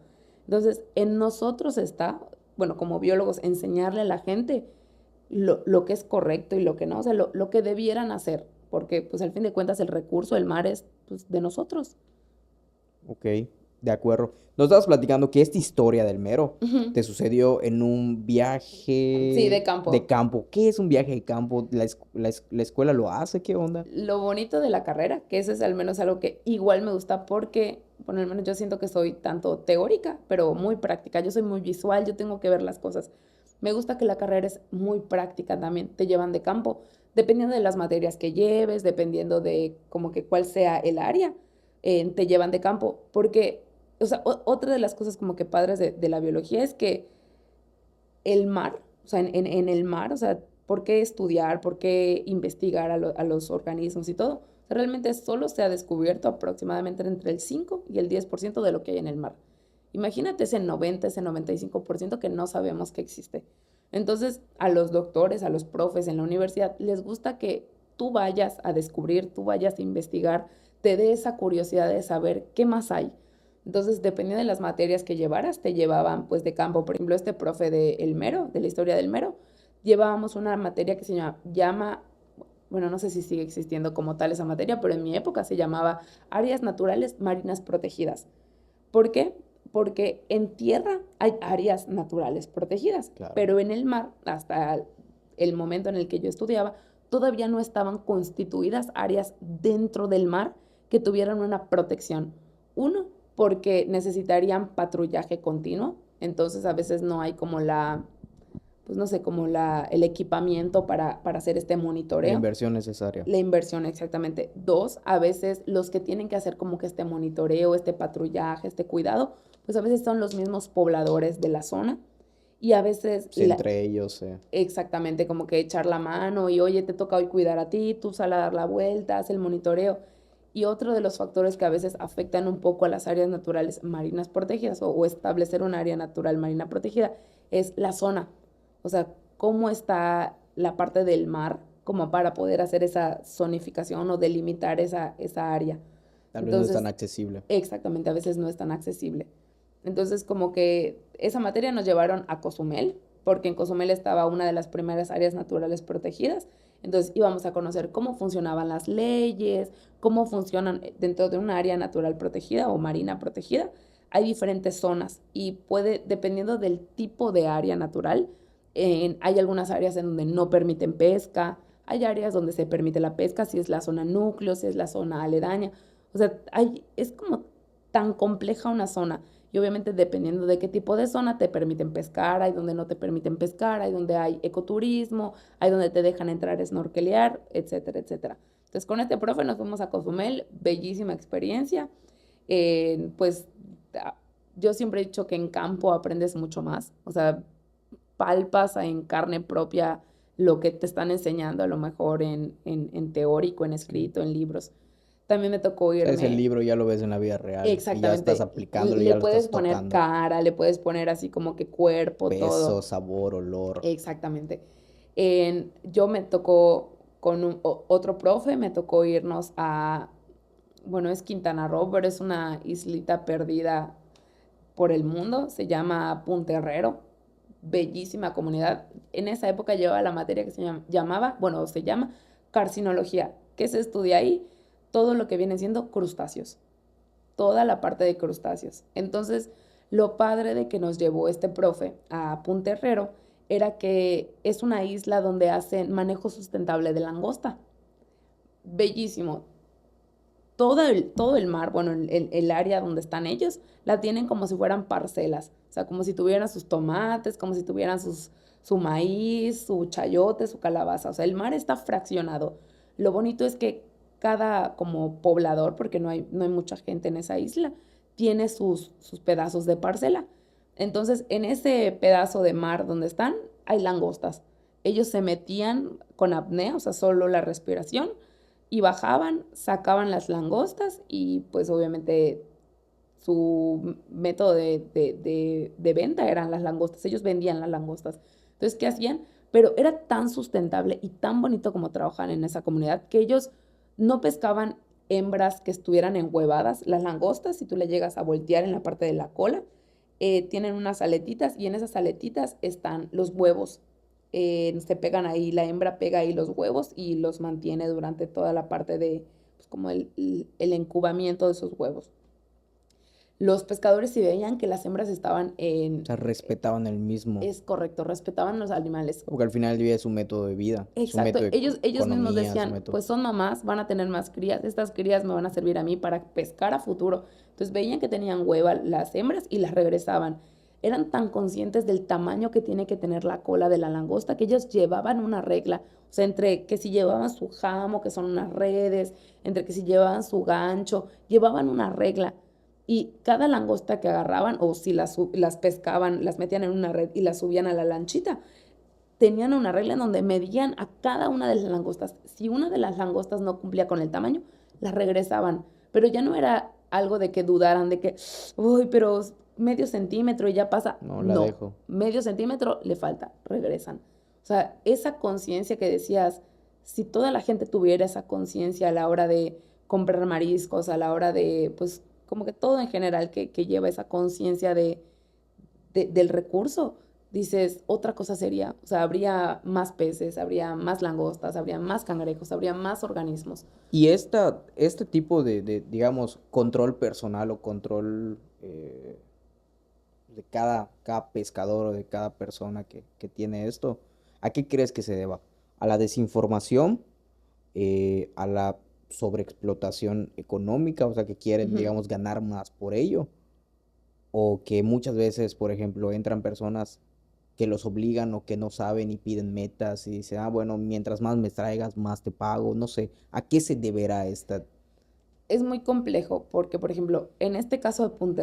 Entonces, en nosotros está, bueno, como biólogos, enseñarle a la gente lo que es correcto y lo que no, o sea, lo que debieran hacer, porque pues al fin de cuentas el recurso, el mar es pues, de nosotros. Ok, de acuerdo. Nos estabas platicando que esta historia del mero te sucedió en un viaje... Sí, de campo. De campo. ¿Qué es un viaje de campo? ¿La escuela lo hace? ¿Qué onda? Lo bonito de la carrera, que eso es al menos algo que igual me gusta porque, bueno, al menos yo siento que soy tanto teórica, pero muy práctica. Yo soy muy visual, yo tengo que ver las cosas. Me gusta que la carrera es muy práctica también, te llevan de campo, dependiendo de las materias que lleves, dependiendo de como que cuál sea el área, te llevan de campo, porque, o sea, otra de las cosas como que padres de la biología es que el mar, o sea, en el mar, o sea, ¿por qué estudiar, por qué investigar a los organismos y todo? O sea, realmente solo se ha descubierto aproximadamente entre el 5 y el 10% de lo que hay en el mar. Imagínate ese 90, ese 95% que no sabemos que existe. Entonces, a los doctores, a los profes en la universidad, les gusta que tú vayas a descubrir, tú vayas a investigar, te dé esa curiosidad de saber qué más hay. Entonces, dependiendo de las materias que llevaras, te llevaban pues de campo. Por ejemplo, este profe del mero, de la historia del mero, llevábamos una materia que se llama, bueno, no sé si sigue existiendo como tal esa materia, pero en mi época se llamaba Áreas Naturales Marinas Protegidas. ¿Por qué? Porque en tierra hay áreas naturales protegidas, claro, pero en el mar, hasta el momento en el que yo estudiaba, todavía no estaban constituidas áreas dentro del mar que tuvieran una protección. Uno, porque necesitarían patrullaje continuo, entonces a veces no hay como pues no sé, como el equipamiento para hacer este La monitoreo. inversión necesaria. La inversión, exactamente. Dos, a veces los que tienen que hacer como que este monitoreo, este patrullaje, este cuidado, pues a veces son los mismos pobladores de la zona y a veces Sí, entre ellos. exactamente, como que echar la mano y oye, te toca hoy cuidar a ti, tú sal a dar la vuelta, haz el monitoreo. Y otro de los factores que a veces afectan un poco a las áreas naturales marinas protegidas o establecer un área natural marina protegida es la zona. O sea, cómo está la parte del mar como para poder hacer esa zonificación o delimitar esa área. Tal vez no es tan Entonces, accesible. exactamente, a veces no es tan accesible. Entonces, como que esa materia nos llevaron a Cozumel, porque en Cozumel estaba una de las primeras áreas naturales protegidas. Entonces íbamos a conocer cómo funcionaban las leyes, cómo funcionan dentro de un área natural protegida o marina protegida. Hay diferentes zonas y puede, dependiendo del tipo de área natural, hay algunas áreas en donde no permiten pesca, hay áreas donde se permite la pesca, si es la zona núcleo, si es la zona aledaña. O sea, es como tan compleja una zona. Y obviamente dependiendo de qué tipo de zona te permiten pescar, hay donde no te permiten pescar, hay donde hay ecoturismo, hay donde te dejan entrar a snorkelear, etcétera, etcétera. Entonces con este profe nos fuimos a Cozumel, bellísima experiencia. Pues yo siempre he dicho que en campo aprendes mucho más, o sea, palpas en carne propia lo que te están enseñando a lo mejor en teórico, en escrito, en libros. También me tocó O sea, es el irme. libro, ya lo ves en la vida real y ya estás Exactamente. aplicándolo, Le ya lo puedes estás poner tocando. cara, le puedes poner así como que cuerpo, Peso, todo. sabor, olor. Exactamente. Yo me tocó con otro profe, me tocó irnos bueno, es Quintana Roo, pero es una islita perdida por el mundo, se llama Punta Herrero, bellísima comunidad. En esa época llevaba la materia que llamaba, bueno, se llama carcinología, que se estudia ahí todo lo que viene siendo crustáceos, toda la parte de crustáceos. Entonces, lo padre de que nos llevó este profe a Punta Herrero era que es una isla donde hacen manejo sustentable de langosta. Bellísimo. Todo el mar, bueno, el área donde están ellos, la tienen como si fueran parcelas. O sea, como si tuvieran sus tomates, como si tuvieran su maíz, su chayote, su calabaza. O sea, el mar está fraccionado. Lo bonito es que cada como poblador, porque no hay mucha gente en esa isla, tiene sus pedazos de parcela. Entonces, en ese pedazo de mar donde están, hay langostas. Ellos se metían con apnea, o sea, solo la respiración, y bajaban, sacaban las langostas y pues obviamente su método de venta eran las langostas. Ellos vendían las langostas. Entonces, ¿qué hacían? Pero era tan sustentable y tan bonito como trabajar en esa comunidad que ellos no pescaban hembras que estuvieran enhuevadas. Las langostas, si tú le llegas a voltear en la parte de la cola, tienen unas aletitas y en esas aletitas están los huevos. Se pegan ahí, la hembra pega ahí los huevos y los mantiene durante toda la parte de, pues, como el incubamiento de esos huevos. Los pescadores si veían que las hembras estaban O sea, respetaban el mismo. es correcto, respetaban los animales. Porque al final del día es su método de vida, su Exacto, método de ellos mismos economía, su decían, método. pues son mamás, van a tener más crías, estas crías me van a servir a mí para pescar a futuro. Entonces veían que tenían hueva las hembras y las regresaban. Eran tan conscientes del tamaño que tiene que tener la cola de la langosta que ellos llevaban una regla. O sea, entre que si llevaban su jamo, que son unas redes, entre que si llevaban su gancho, llevaban una regla. Y cada langosta que agarraban, o si las pescaban, las metían en una red y las subían a la lanchita, tenían una regla en donde medían a cada una de las langostas. Si una de las langostas no cumplía con el tamaño, las regresaban. Pero ya no era algo de que dudaran de que, uy, pero medio centímetro y ya pasa. No, la No, dejo. medio centímetro le falta, regresan. O sea, esa conciencia que decías, si toda la gente tuviera esa conciencia a la hora de comprar mariscos, a la hora de, pues, como que todo en general que lleva esa conciencia del recurso, dices, otra cosa sería, o sea, habría más peces, habría más langostas, habría más cangrejos, habría más organismos. Y este tipo digamos, control personal o control de cada pescador o de cada persona que tiene esto, ¿a qué crees que se deba? ¿A la desinformación? ¿A la sobreexplotación económica, o sea, que quieren, digamos, ganar más por ello, o que muchas veces, por ejemplo, entran personas que los obligan o que no saben y piden metas y dicen, ah, bueno, mientras más me traigas, más te pago, no sé, ¿a qué se deberá esta? Es muy complejo porque, por ejemplo, en este caso de Punto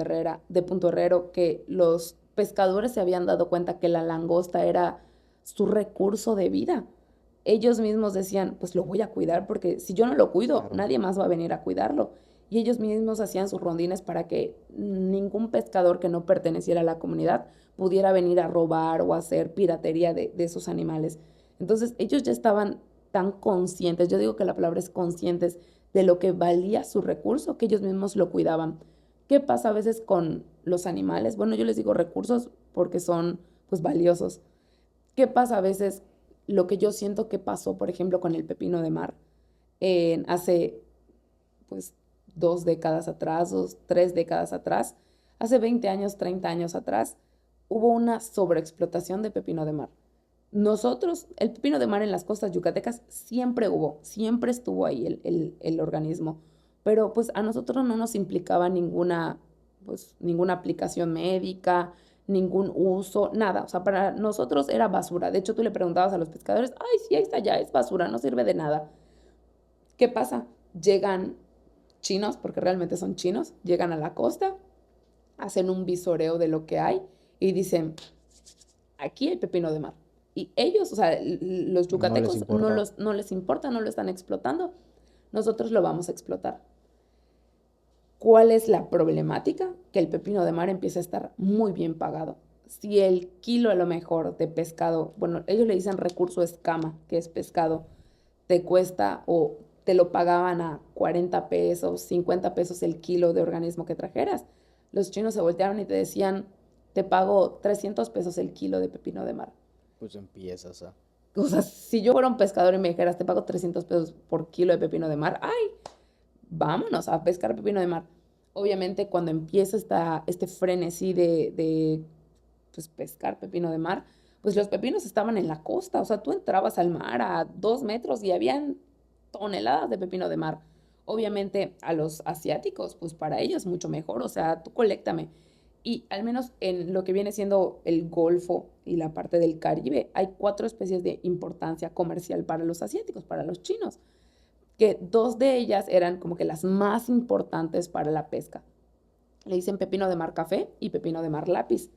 Herrero, que los pescadores se habían dado cuenta que la langosta era su recurso de vida. Ellos mismos decían, pues lo voy a cuidar porque si yo no lo cuido, Claro. nadie más va a venir a cuidarlo. Y ellos mismos hacían sus rondines para que ningún pescador que no perteneciera a la comunidad pudiera venir a robar o hacer piratería de esos animales. Entonces ellos ya estaban tan conscientes, yo digo que la palabra es conscientes, de lo que valía su recurso, que ellos mismos lo cuidaban. ¿Qué pasa a veces con los animales? Bueno, yo les digo recursos porque son pues valiosos. ¿Qué pasa a veces? Lo que yo siento que pasó, por ejemplo, con el pepino de mar, hace pues 2 décadas atrás, 3 décadas atrás, hace 20 años, 30 años atrás, hubo una sobreexplotación de pepino de mar. Nosotros, el pepino de mar en las costas yucatecas siempre hubo, siempre estuvo ahí el organismo, pero pues a nosotros no nos implicaba ninguna aplicación médica, ningún uso, nada. O sea, para nosotros era basura. De hecho, tú le preguntabas a los pescadores, ay, sí, ahí está, ya es basura, no sirve de nada. ¿Qué pasa? Llegan chinos, porque realmente son chinos, llegan a la costa, hacen un visoreo de lo que hay y dicen, aquí hay pepino de mar. Y ellos, o sea, los No les yucatecos importa. no les importa, no lo están explotando. Nosotros lo vamos a explotar. ¿Cuál es la problemática? Que el pepino de mar empieza a estar muy bien pagado. Si el kilo a lo mejor de pescado, bueno, ellos le dicen recurso escama, que es pescado, te cuesta o te lo pagaban a 40 pesos, 50 pesos el kilo de organismo que trajeras, los chinos se voltearon y te decían, te pago 300 pesos el kilo de pepino de mar. Pues empiezas a... O sea, si yo fuera un pescador y me dijeras, te pago 300 pesos por kilo de pepino de mar, ay, vámonos a pescar pepino de mar. Obviamente, cuando empieza este frenesí de pues, pescar pepino de mar, pues los pepinos estaban en la costa. O sea, tú entrabas al mar a 2 metros y habían toneladas de pepino de mar. Obviamente, a los asiáticos, pues para ellos mucho mejor. O sea, tú coléctame. Y al menos en lo que viene siendo el Golfo y la parte del Caribe, hay 4 especies de importancia comercial para los asiáticos, para los chinos, que 2 de ellas eran como que las más importantes para la pesca. Le dicen pepino de mar café y pepino de mar lápiz.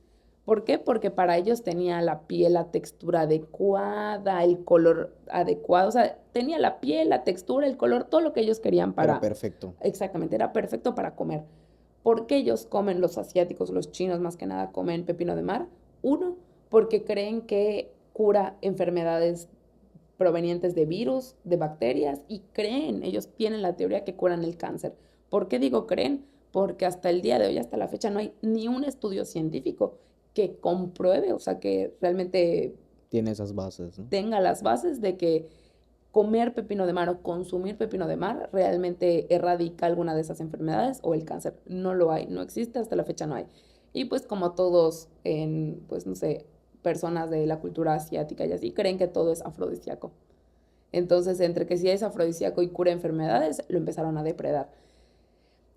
¿Por qué? Porque para ellos tenía la piel, la textura adecuada, el color adecuado, o sea, tenía la piel, la textura, el color, todo lo que ellos querían Era para... perfecto. Exactamente, era perfecto para comer. ¿Por qué ellos comen, los asiáticos, los chinos más que nada, comen pepino de mar? Uno, porque creen que cura enfermedades provenientes de virus, de bacterias, y creen, ellos tienen la teoría que curan el cáncer. ¿Por qué digo creen? Porque hasta el día de hoy, hasta la fecha, no hay ni un estudio científico que compruebe, o sea, que realmente Tiene esas bases, ¿no? tenga las bases de que comer pepino de mar o consumir pepino de mar realmente erradica alguna de esas enfermedades o el cáncer. No lo hay, no existe, hasta la fecha no hay. Y pues como todos en, pues no sé, personas de la cultura asiática y así, creen que todo es afrodisíaco. Entonces, entre que si es afrodisíaco y cura enfermedades, lo empezaron a depredar.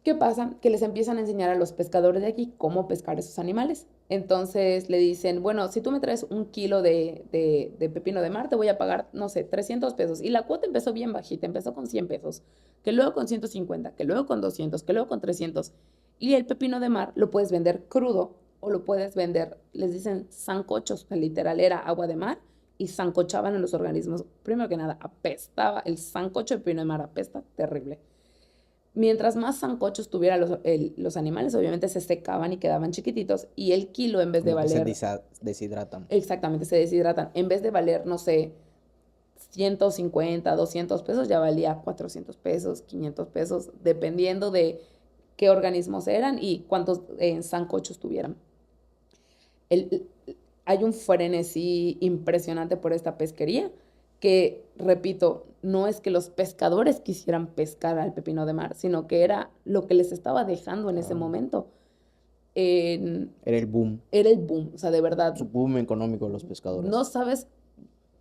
¿Qué pasa? Que les empiezan a enseñar a los pescadores de aquí cómo pescar esos animales. Entonces le dicen, bueno, si tú me traes un kilo de pepino de mar, te voy a pagar, no sé, 300 pesos. Y la cuota empezó bien bajita, empezó con 100 pesos, que luego con 150, que luego con 200, que luego con 300. Y el pepino de mar lo puedes vender crudo o lo puedes vender, les dicen sancochos, que literal era agua de mar y sancochaban en los organismos. Primero que nada, apestaba, el sancocho de pepino de mar apesta terrible. Mientras más sancochos tuvieran los animales, obviamente se secaban y quedaban chiquititos y el kilo en vez de Como que se valer, deshidratan. exactamente, se deshidratan, en vez de valer, no sé, 150, 200 pesos, ya valía 400 pesos, 500 pesos, dependiendo de qué organismos eran y cuántos sancochos tuvieran. El, Hay un frenesí impresionante por esta pesquería que, repito, no es que los pescadores quisieran pescar al pepino de mar, sino que era lo que les estaba dejando en ese Ah, momento. era el boom. Era el boom, o sea, de verdad, Su boom económico de los no pescadores. sabes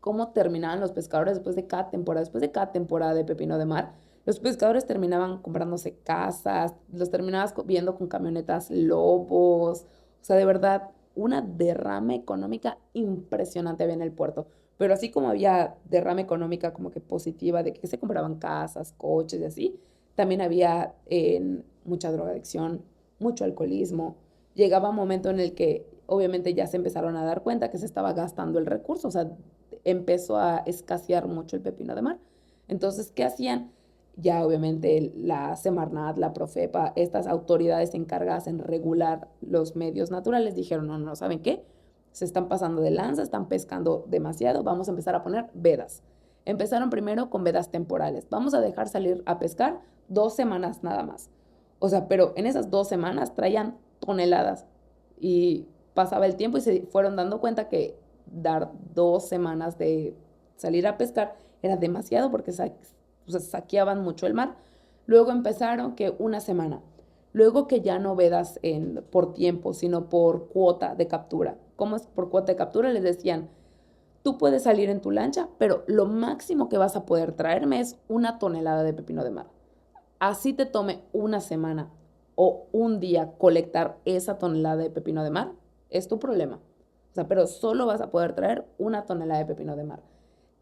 cómo terminaban los pescadores después de cada temporada de pepino de mar. Los pescadores terminaban comprándose casas, los terminabas viendo con camionetas Lobos, o sea, de verdad, una derrama económica impresionante había en el puerto. Pero así como había derrama económica como que positiva, de que se compraban casas, coches y así, también había mucha drogadicción, mucho alcoholismo. Llegaba un momento en el que obviamente ya se empezaron a dar cuenta que se estaba gastando el recurso, o sea, empezó a escasear mucho el pepino de mar. Entonces, ¿qué hacían? Ya obviamente la Semarnat, la Profepa, estas autoridades encargadas en regular los medios naturales dijeron, no, no, ¿saben qué? Se están pasando de lanza, están pescando demasiado, vamos a empezar a poner vedas. Empezaron primero con vedas temporales, vamos a dejar salir a pescar 2 semanas nada más. O sea, pero en esas 2 semanas traían toneladas y pasaba el tiempo y se fueron dando cuenta que dar 2 semanas de salir a pescar era demasiado porque o sea, saqueaban mucho el mar. Luego empezaron que una semana. Luego que ya no vedas por tiempo, sino por cuota de captura. ¿Cómo es por cuota de captura? Les decían, tú puedes salir en tu lancha, pero lo máximo que vas a poder traerme es 1 tonelada de pepino de mar. Así te tome una semana o un día colectar esa tonelada de pepino de mar, es tu problema. O sea, pero solo vas a poder traer 1 tonelada de pepino de mar.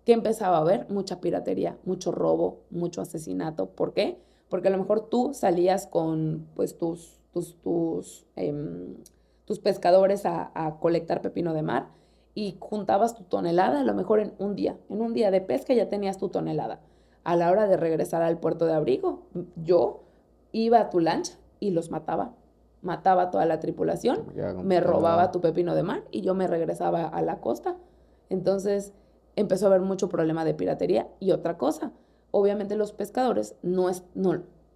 Que empezaba a haber mucha piratería, mucho robo, mucho asesinato. ¿Por qué? Porque a lo mejor tú salías con pues tus pescadores a colectar pepino de mar y juntabas tu tonelada, a lo mejor en un día de pesca ya tenías tu tonelada. A la hora de regresar al puerto de abrigo, yo iba a tu lancha y los mataba a toda la tripulación, me robaba tu pepino de mar y yo me regresaba a la costa. Entonces empezó a haber mucho problema de piratería. Y otra cosa, obviamente los pescadores, no,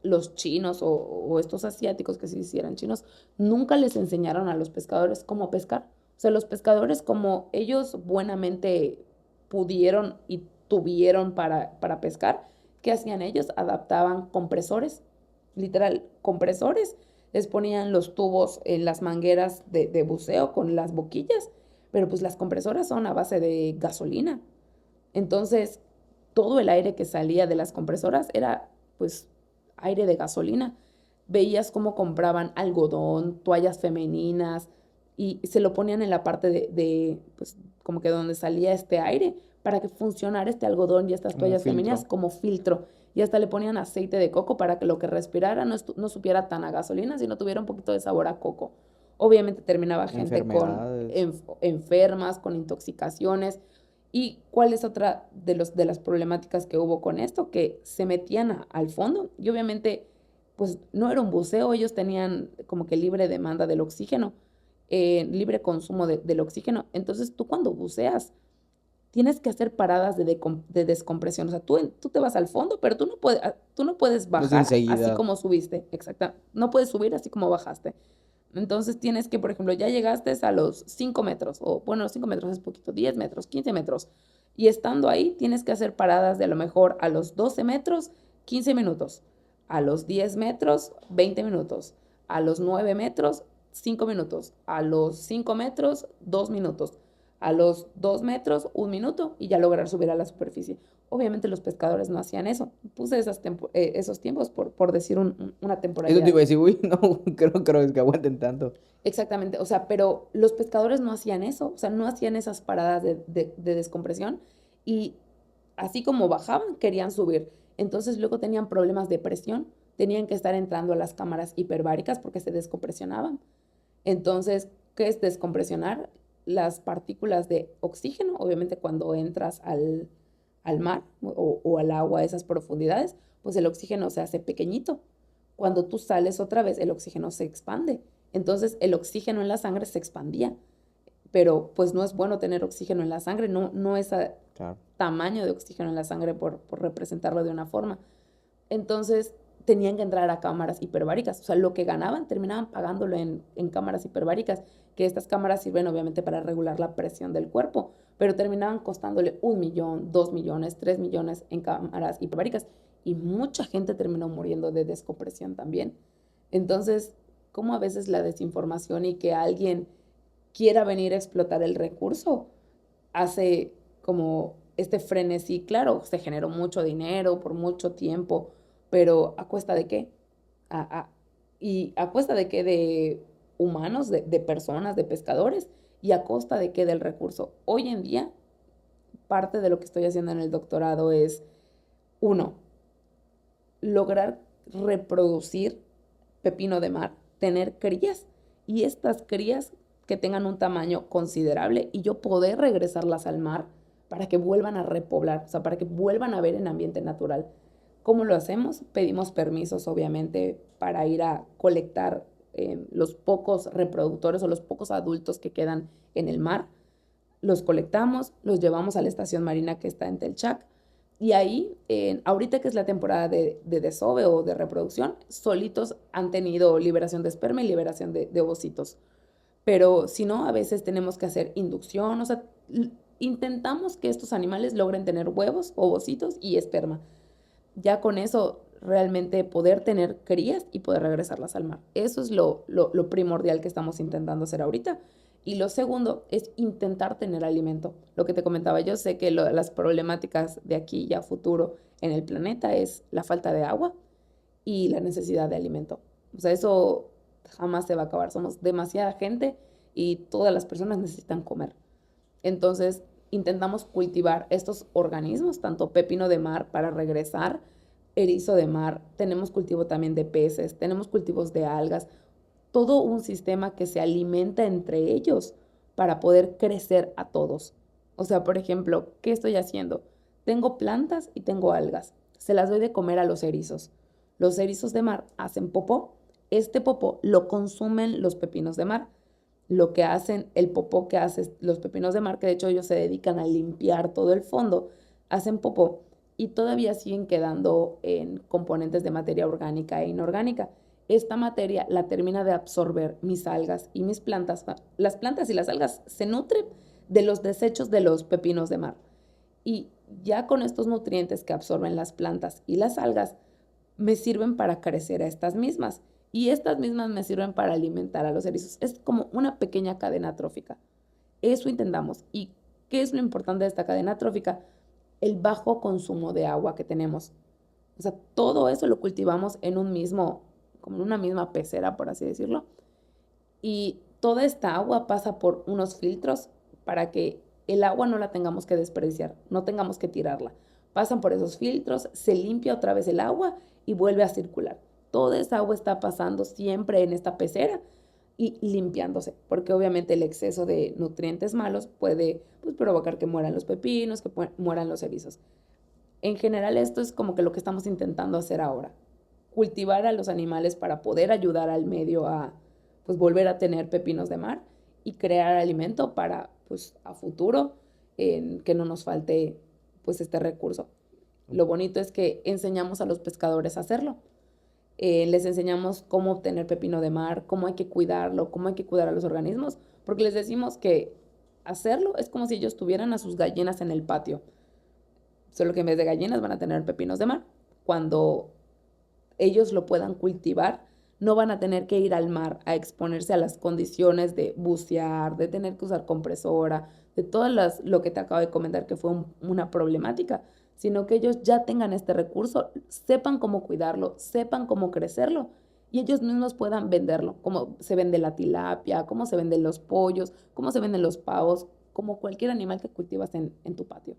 los chinos o estos asiáticos que se hicieran chinos, nunca les enseñaron a los pescadores cómo pescar. O sea, los pescadores como ellos buenamente pudieron y tuvieron para pescar, ¿qué hacían ellos? Adaptaban compresores, literal, compresores, les ponían los tubos en las mangueras de buceo con las boquillas, pero pues las compresoras son a base de gasolina. Entonces, todo el aire que salía de las compresoras era, pues, aire de gasolina. Veías cómo compraban algodón, toallas femeninas y se lo ponían en la parte pues, como que donde salía este aire para que funcionara este algodón y estas toallas femeninas como filtro. Y hasta le ponían aceite de coco para que lo que respirara no supiera tan a gasolina, sino tuviera un poquito de sabor a coco. Obviamente terminaba gente con enfermas, con intoxicaciones. ¿Y cuál es otra de las problemáticas que hubo con esto? Que se metían al fondo y obviamente pues no era un buceo, ellos tenían como que libre demanda del oxígeno, libre consumo del oxígeno. Entonces tú cuando buceas tienes que hacer paradas de descompresión. O sea, tú te vas al fondo, pero tú no puedes bajar así como subiste. Exacto. No puedes subir así como bajaste. Entonces tienes que, por ejemplo, ya llegaste a los 5 metros, o bueno, los 5 metros es poquito, 10 metros, 15 metros. Y estando ahí, tienes que hacer paradas de a lo mejor a los 12 metros, 15 minutos. A los 10 metros, 20 minutos. A los 9 metros, 5 minutos. A los 5 metros, 2 minutos. A los 2 metros, 1 minuto y ya lograr subir a la superficie. Obviamente los pescadores no hacían eso. Puse esos tiempos por decir una temporalidad. Eso te iba a decir, uy, no, creo que aguanten tanto. Exactamente, o sea, pero los pescadores no hacían eso, o sea, no hacían esas paradas de descompresión y así como bajaban, querían subir. Entonces luego tenían problemas de presión, tenían que estar entrando a las cámaras hiperbáricas porque se descompresionaban. Entonces, ¿qué es descompresionar? Las partículas de oxígeno, obviamente cuando entras al mar o al agua a esas profundidades, pues el oxígeno se hace pequeñito. Cuando tú sales otra vez, el oxígeno se expande. Entonces el oxígeno en la sangre se expandía. Pero pues no es bueno tener oxígeno en la sangre, no es Claro. tamaño de oxígeno en la sangre por representarlo de una forma. Entonces tenían que entrar a cámaras hiperbáricas. O sea, lo que ganaban terminaban pagándolo en cámaras hiperbáricas, que estas cámaras sirven obviamente para regular la presión del cuerpo, pero terminaban costándole 1 millón, 2 millones, 3 millones en cámaras hiperbáricas. Y mucha gente terminó muriendo de descompresión también. Entonces, ¿cómo a veces la desinformación y que alguien quiera venir a explotar el recurso hace como este frenesí? Claro, se generó mucho dinero por mucho tiempo, pero ¿a cuesta de qué? ¿Y a cuesta de qué? De humanos, de personas, de pescadores, y a costa de qué del recurso. Hoy en día, parte de lo que estoy haciendo en el doctorado es, uno, lograr reproducir pepino de mar, tener crías, y estas crías que tengan un tamaño considerable y yo poder regresarlas al mar para que vuelvan a repoblar, o sea, para que vuelvan a ver en ambiente natural. ¿Cómo lo hacemos? Pedimos permisos, obviamente, para ir a colectar los pocos reproductores o los pocos adultos que quedan en el mar. Los colectamos, los llevamos a la estación marina que está en Telchac. Y ahí, ahorita que es la temporada de desove o de reproducción, solitos han tenido liberación de esperma y liberación de ovocitos. Pero si no, a veces tenemos que hacer inducción, o sea, intentamos que estos animales logren tener huevos, ovocitos y esperma. Ya con eso realmente poder tener crías y poder regresarlas al mar. Eso es lo primordial que estamos intentando hacer ahorita. Y lo segundo es intentar tener alimento. Lo que te comentaba, yo sé que las problemáticas de aquí y a futuro en el planeta es la falta de agua y la necesidad de alimento. O sea, eso jamás se va a acabar. Somos demasiada gente y todas las personas necesitan comer. Entonces, intentamos cultivar estos organismos, tanto pepino de mar para regresar, erizo de mar, tenemos cultivo también de peces, tenemos cultivos de algas, todo un sistema que se alimenta entre ellos para poder crecer a todos. O sea, por ejemplo, ¿qué estoy haciendo? Tengo plantas y tengo algas. Se las doy de comer a los erizos. Los erizos de mar hacen popó. Este popó lo consumen los pepinos de mar. Lo que hacen, el popó que hacen los pepinos de mar, que de hecho ellos se dedican a limpiar todo el fondo, hacen popó y todavía siguen quedando en componentes de materia orgánica e inorgánica. Esta materia la termina de absorber mis algas y mis plantas. Las plantas y las algas se nutren de los desechos de los pepinos de mar. Y ya con estos nutrientes que absorben las plantas y las algas, me sirven para crecer a estas mismas. Y estas mismas me sirven para alimentar a los erizos. Es como una pequeña cadena trófica. Eso intentamos. ¿Y qué es lo importante de esta cadena trófica? El bajo consumo de agua que tenemos. O sea, todo eso lo cultivamos en un mismo, como en una misma pecera, por así decirlo. Y toda esta agua pasa por unos filtros para que el agua no la tengamos que desperdiciar, no tengamos que tirarla. Pasan por esos filtros, se limpia otra vez el agua y vuelve a circular. Toda esa agua está pasando siempre en esta pecera y limpiándose, porque obviamente el exceso de nutrientes malos puede pues, provocar que mueran los pepinos, que mueran los erizos. En general esto es como que lo que estamos intentando hacer ahora, cultivar a los animales para poder ayudar al medio a pues volver a tener pepinos de mar y crear alimento para pues a futuro que no nos falte pues este recurso. Lo bonito es que enseñamos a los pescadores a hacerlo. Les enseñamos cómo obtener pepino de mar, cómo hay que cuidarlo, cómo hay que cuidar a los organismos, porque les decimos que hacerlo es como si ellos tuvieran a sus gallinas en el patio, solo que en vez de gallinas van a tener pepinos de mar. Cuando ellos lo puedan cultivar, no van a tener que ir al mar a exponerse a las condiciones de bucear, de tener que usar compresora, de todas lo que te acabo de comentar que fue una problemática, sino que ellos ya tengan este recurso, sepan cómo cuidarlo, sepan cómo crecerlo y ellos mismos puedan venderlo, como se vende la tilapia, cómo se venden los pollos, cómo se venden los pavos, como cualquier animal que cultivas en tu patio.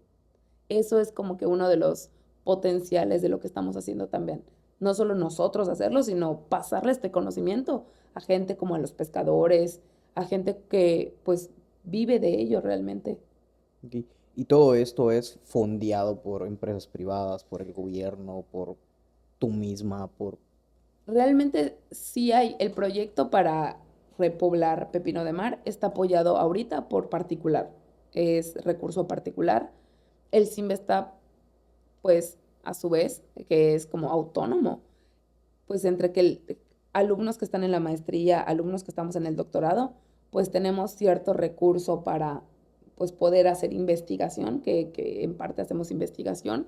Eso es como que uno de los potenciales de lo que estamos haciendo también. No solo nosotros hacerlo, sino pasarle este conocimiento a gente como a los pescadores, a gente que pues vive de ello realmente. Ok. Y todo esto es fondeado por empresas privadas, por el gobierno, por tú misma, por... Realmente sí hay el proyecto para repoblar Pepino de Mar, está apoyado ahorita por particular, es recurso particular. El CIMBE está pues a su vez, que es como autónomo, pues entre que alumnos que están en la maestría, alumnos que estamos en el doctorado, pues tenemos cierto recurso para pues poder hacer investigación, que en parte hacemos investigación,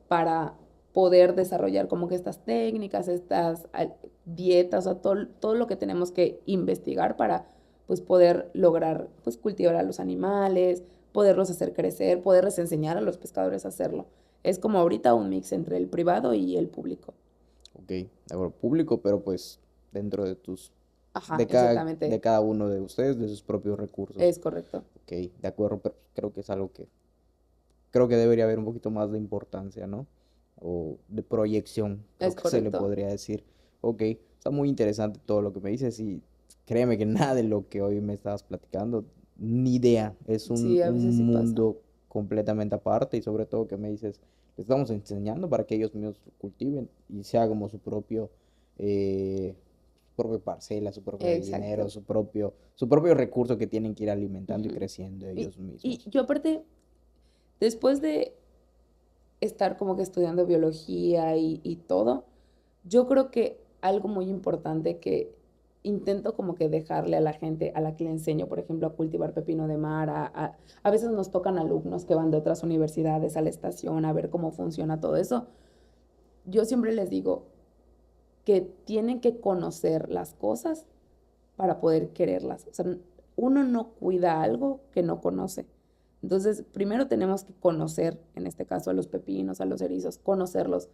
para poder desarrollar como que estas técnicas, estas dietas, o sea, todo lo que tenemos que investigar para pues poder lograr pues cultivar a los animales, poderlos hacer crecer, poderles enseñar a los pescadores a hacerlo. Es como ahorita un mix entre el privado y el público. Ok, de acuerdo, público, pero pues dentro de Ajá, de exactamente. cada uno de ustedes, de sus propios recursos. Es correcto. Ok, de acuerdo, pero creo que es algo que creo que debería haber un poquito más de importancia, ¿no? O de proyección, creo Es que se le correcto. podría decir. Ok, está muy interesante todo lo que me dices y créeme que nada de lo que hoy me estabas platicando, ni idea, es Sí, a veces sí un pasa. mundo completamente aparte y sobre todo que me dices, les estamos enseñando para que ellos mismos cultiven y sea como su propia parcela, su propio gallinero, Exacto. su propio recurso que tienen que ir alimentando y Ujú. creciendo ellos Y mismos. yo aparte, después de estar como que estudiando biología y todo, yo creo que algo muy importante que intento como que dejarle a la gente a la que le enseño, por ejemplo, a cultivar pepino de mar, a veces nos tocan alumnos que van de otras universidades a la estación a ver cómo funciona todo eso. Yo siempre les digo que tienen que conocer las cosas para poder quererlas. O sea, uno no cuida algo que no conoce. Entonces, primero tenemos que conocer, en este caso, a los pepinos, a los erizos, conocerlos.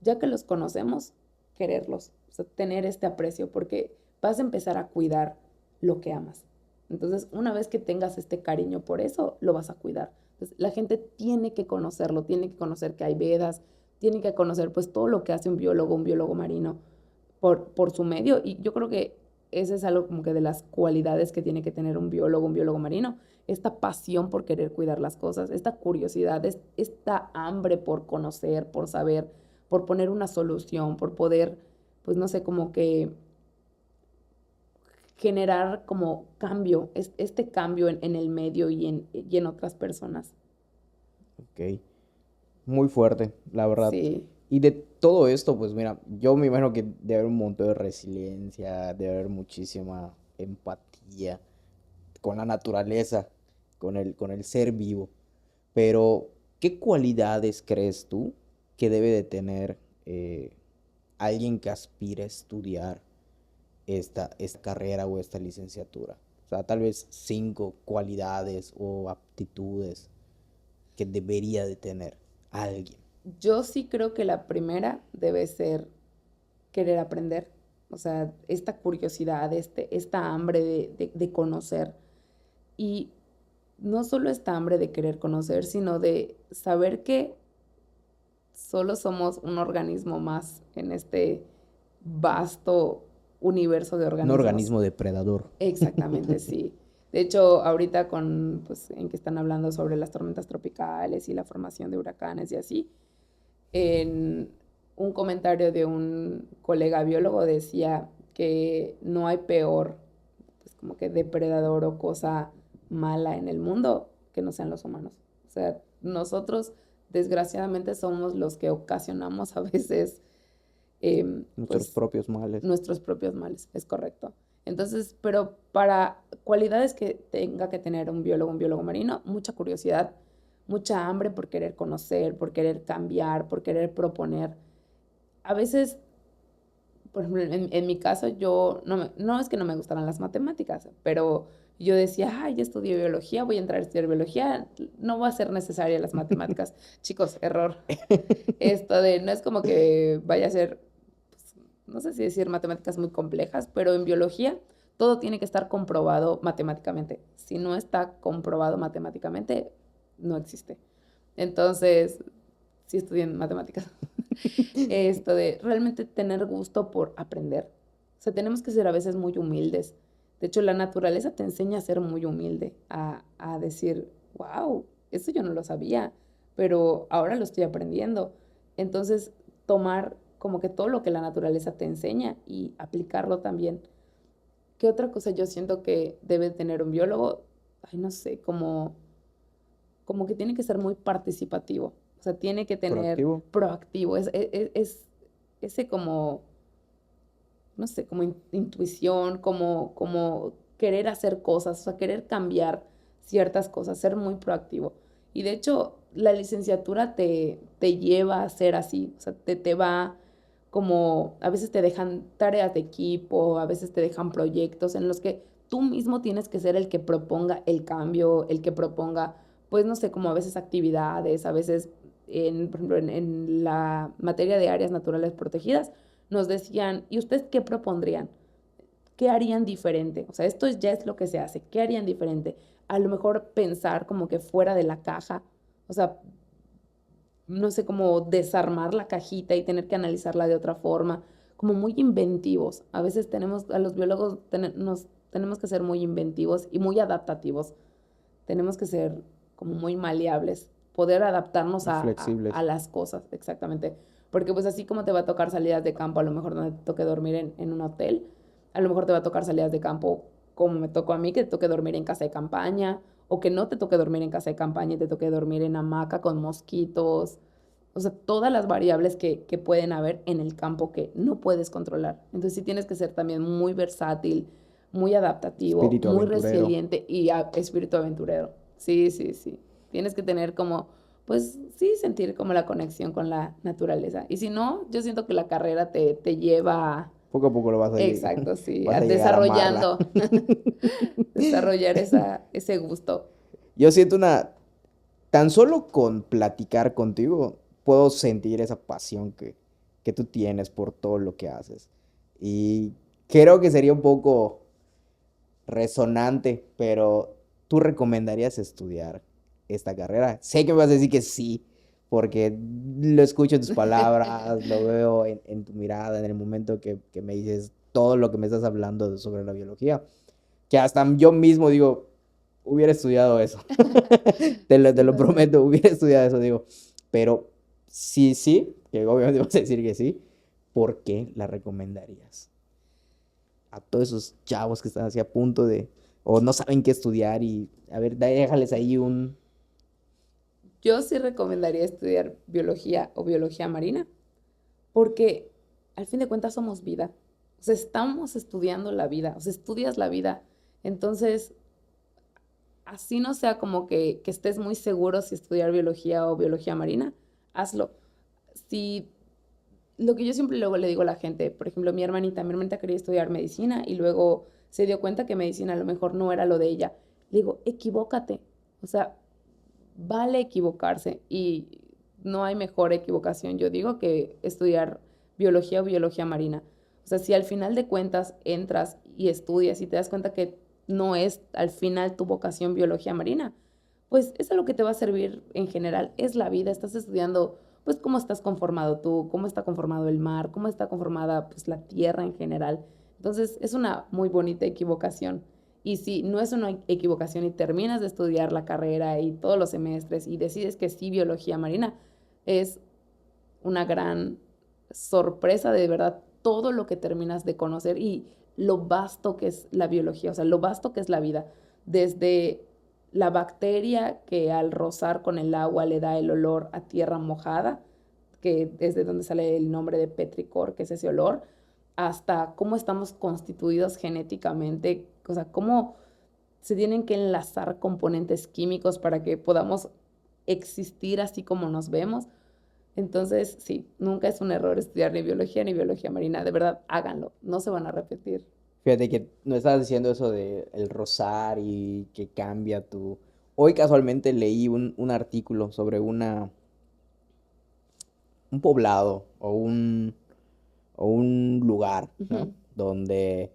Ya que los conocemos, quererlos, o sea, tener este aprecio, porque vas a empezar a cuidar lo que amas. Entonces, una vez que tengas este cariño por eso, lo vas a cuidar. Entonces, la gente tiene que conocerlo, tiene que conocer que hay vedas, tiene que conocer pues todo lo que hace un biólogo marino, por su medio. Y yo creo que ese es algo como que de las cualidades que tiene que tener un biólogo marino, esta pasión por querer cuidar las cosas, esta curiosidad, esta hambre por conocer, por saber, por poner una solución, por poder, pues no sé, como que generar como cambio, este cambio en el medio y en otras personas. Ok. Muy fuerte, la verdad. Sí, Y de todo esto, pues mira, yo me imagino que debe haber un montón de resiliencia, debe haber muchísima empatía con la naturaleza, con el ser vivo. Pero, ¿qué cualidades crees tú que debe de tener alguien que aspire a estudiar esta carrera o esta licenciatura? O sea, tal vez 5 cualidades o aptitudes que debería de tener alguien. yo sí creo que la primera debe ser querer aprender, o sea, esta curiosidad, esta hambre de conocer. Y no solo esta hambre de querer conocer, sino de saber que solo somos un organismo más en este vasto universo de Un organismos. organismo depredador. Exactamente, sí. De hecho, ahorita pues, en que están hablando sobre las tormentas tropicales y la formación de huracanes y así, en un comentario de un colega biólogo decía que no hay peor, pues como que depredador o cosa mala en el mundo que no sean los humanos. O sea, nosotros desgraciadamente somos los que ocasionamos a veces, Nuestros pues, propios males. nuestros propios males, es correcto. Entonces, pero para cualidades que tenga que tener un biólogo marino, mucha curiosidad, mucha hambre por querer conocer, por querer cambiar, por querer proponer. A veces, por ejemplo, en mi caso, yo no es que no me gustaran las matemáticas, pero yo decía, ay, ya estudié biología, voy a entrar a estudiar biología, no va a ser necesaria las matemáticas. Chicos, error. Esto de, no es como que vaya a ser, pues, no sé si decir matemáticas muy complejas, pero en biología todo tiene que estar comprobado matemáticamente. Si no está comprobado matemáticamente, no existe. Entonces, sí estudié matemáticas. Esto de realmente tener gusto por aprender. O sea, tenemos que ser a veces muy humildes. De hecho, la naturaleza te enseña a ser muy humilde, a decir, wow, eso yo no lo sabía, pero ahora lo estoy aprendiendo. Entonces, tomar como que todo lo que la naturaleza te enseña y aplicarlo también. ¿Qué otra cosa yo siento que debe tener un biólogo? Ay, no sé, como que tiene que ser muy participativo. O sea, tiene que tener Proactivo. proactivo. Es ese como, no sé, como intuición, como querer hacer cosas, o sea, querer cambiar ciertas cosas, ser muy proactivo. Y de hecho, la licenciatura te lleva a ser así, o sea, te va como, a veces te dejan tareas de equipo, a veces te dejan proyectos en los que tú mismo tienes que ser el que proponga el cambio, el que proponga, pues no sé, como a veces actividades, a veces por ejemplo, en la materia de áreas naturales protegidas, nos decían, ¿y ustedes qué propondrían? ¿Qué harían diferente? O sea, esto ya es lo que se hace. ¿Qué harían diferente? A lo mejor pensar como que fuera de la caja, o sea, no sé, cómo desarmar la cajita y tener que analizarla de otra forma, como muy inventivos. A veces a los biólogos nos tenemos que ser muy inventivos y muy adaptativos. Tenemos que ser como muy maleables, poder adaptarnos a Flexibles. las cosas, exactamente. Porque pues así como te va a tocar salidas de campo, a lo mejor donde te toque dormir en un hotel, a lo mejor te va a tocar salidas de campo como me tocó a mí, que te toque dormir en casa de campaña, o que no te toque dormir en casa de campaña y te toque dormir en hamaca con mosquitos. O sea, todas las variables que pueden haber en el campo que no puedes controlar. Entonces sí tienes que ser también muy versátil, muy adaptativo, Espíritu muy aventurero. resiliente y espíritu aventurero. Sí, sí, sí. Tienes que tener como, pues sí, sentir como la conexión con la naturaleza. Y si no, yo siento que la carrera te lleva, Poco a poco lo exacto, sí, vas a a llegar a amarla. desarrollando, desarrollar ese gusto. Yo siento tan solo con platicar contigo, puedo sentir esa pasión que tú tienes por todo lo que haces. Y creo que sería un poco resonante, pero ¿tú recomendarías estudiar esta carrera? Sé que me vas a decir que sí, porque lo escucho en tus palabras, lo veo en tu mirada, en el momento que me dices todo lo que me estás hablando sobre la biología, que hasta yo mismo digo, hubiera estudiado eso. Te Sí lo pasa. prometo, hubiera estudiado eso, digo. Pero sí, sí, que obviamente vas a decir que sí, ¿por qué la recomendarías? A todos esos chavos que están así a punto de, o no saben qué estudiar y, a ver, déjales ahí un... Yo sí recomendaría estudiar biología o biología marina, porque al fin de cuentas somos vida. O sea, estamos estudiando la vida, o sea, estudias la vida. Entonces, así no sea como que estés muy seguro si estudiar biología o biología marina, hazlo. Si lo que yo siempre luego le digo a la gente, por ejemplo, mi hermanita quería estudiar medicina y luego se dio cuenta que medicina a lo mejor no era lo de ella. Le digo, equivócate. O sea, vale equivocarse y no hay mejor equivocación, yo digo, que estudiar biología o biología marina. O sea, si al final de cuentas entras y estudias y te das cuenta que no es al final tu vocación biología marina, pues eso es lo que te va a servir en general, es la vida, estás estudiando pues cómo estás conformado tú, cómo está conformado el mar, cómo está conformada pues la tierra en general. Entonces es una muy bonita equivocación. Y si no es una equivocación y terminas de estudiar la carrera y todos los semestres y decides que sí biología marina, es una gran sorpresa de verdad todo lo que terminas de conocer y lo vasto que es la biología, o sea, lo vasto que es la vida, desde la bacteria que al rozar con el agua le da el olor a tierra mojada, que es de donde sale el nombre de petricor, que es ese olor, hasta cómo estamos constituidos genéticamente, o sea, cómo se tienen que enlazar componentes químicos para que podamos existir así como nos vemos. Entonces, sí, nunca es un error estudiar ni biología marina. De verdad, háganlo, no se van a repetir. Fíjate que no estabas diciendo eso de el rosar y que cambia tu... Hoy casualmente leí un artículo sobre un poblado o un lugar, ¿no? Ujú. Donde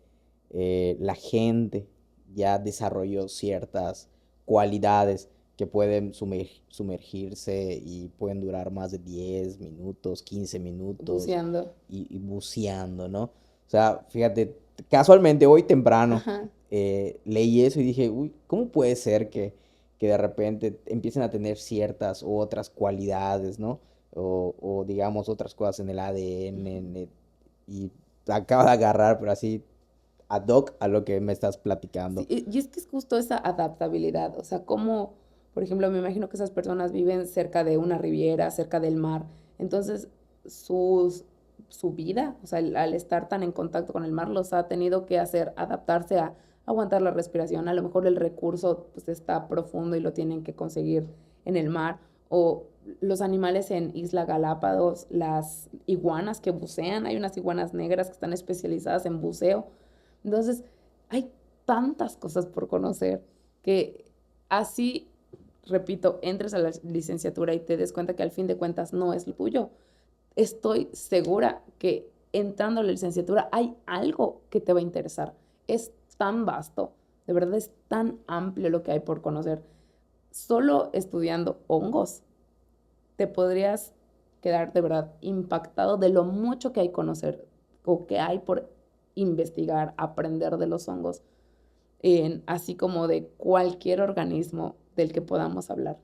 la gente ya desarrolló ciertas cualidades que pueden sumergirse y pueden durar más de 10 minutos, 15 minutos Buceando. y buceando, ¿no? O sea, fíjate, casualmente hoy temprano Ajá. leí eso y dije, uy, ¿cómo puede ser que de repente empiecen a tener ciertas u otras cualidades, ¿no? O digamos otras cosas en el ADN Ujú. y acaba de agarrar, pero así ad hoc a lo que me estás Sí, platicando. y es que es justo esa adaptabilidad, o sea, como, por ejemplo, me imagino que esas personas viven cerca de una riviera, cerca del mar, entonces sus, su vida, o sea, al estar tan en contacto con el mar, los ha tenido que hacer adaptarse a aguantar la respiración, a lo mejor el recurso pues está profundo y lo tienen que conseguir en el mar, o los animales en Isla Galápagos, las iguanas que bucean, hay unas iguanas negras que están especializadas en buceo, entonces hay tantas cosas por conocer que así repito, entres a la licenciatura y te des cuenta que al fin de cuentas no es lo tuyo, estoy segura que entrando a la licenciatura hay algo que te va a interesar. Es tan vasto, de verdad es tan amplio lo que hay por conocer. Solo estudiando hongos te podrías quedar de verdad impactado de lo mucho que hay que conocer o que hay por investigar, aprender de los hongos, así como de cualquier organismo del que podamos hablar.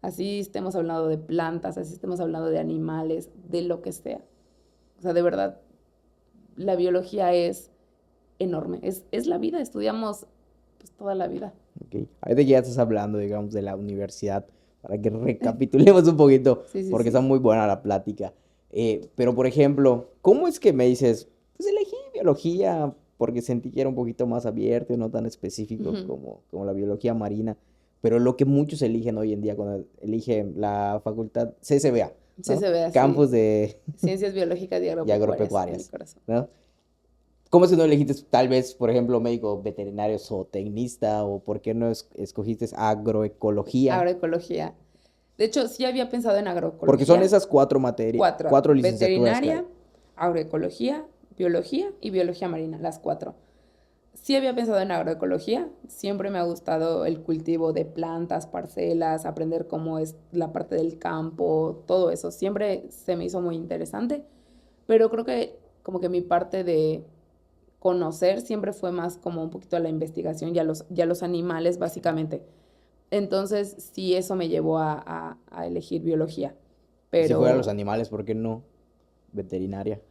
Así estemos hablando de plantas, así estemos hablando de animales, de lo que sea. O sea, de verdad, la biología es enorme. Es la vida, estudiamos pues, toda la vida. Ok. Ahorita ya estás hablando, digamos, de la universidad, para que recapitulemos un poquito, Sí, sí, porque sí. está muy buena la plática. Pero, por ejemplo, ¿cómo es que me dices, pues elegí biología porque sentí que era un poquito más abierto y no tan específico Ujú. como la biología marina? Pero lo que muchos eligen hoy en día cuando eligen la facultad CCBA, Sí ¿no? se ve así. Campus de Ciencias biológicas y y agropecuarias en mi agropecuarias, corazón. ¿no? ¿Cómo es que no elegiste tal vez, por ejemplo, médico veterinario zootecnista o por qué no escogiste agroecología? Agroecología. De hecho, sí había pensado en Porque son agroecología. esas cuatro materias, Cuatro. cuatro licenciaturas que hay. Veterinaria, agroecología, biología y biología marina, las cuatro. Sí había pensado en agroecología, siempre me ha gustado el cultivo de plantas, parcelas, aprender cómo es la parte del campo, todo eso. Siempre se me hizo muy interesante, pero creo que como que mi parte de conocer siempre fue más como un poquito a la investigación y a los animales básicamente. Entonces sí, eso me llevó a elegir biología, Y si fuera los pero animales, ¿por qué no veterinaria?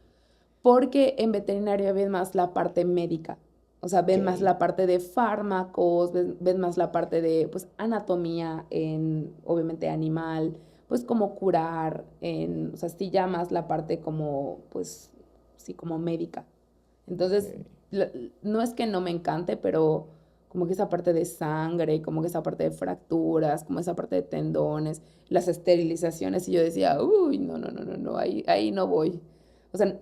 porque en veterinaria ven más la parte médica, o sea, Ok. ven más la parte de fármacos, ven más la parte de, pues, anatomía en, obviamente, animal, pues, cómo curar, o sea, sí ya más la parte como, pues, sí, como médica. Entonces, Ok. no es que no me encante, pero como que esa parte de sangre, como que esa parte de fracturas, como esa parte de tendones, las esterilizaciones, y yo decía, uy, no, no, no, no, no, ahí no voy. O sea,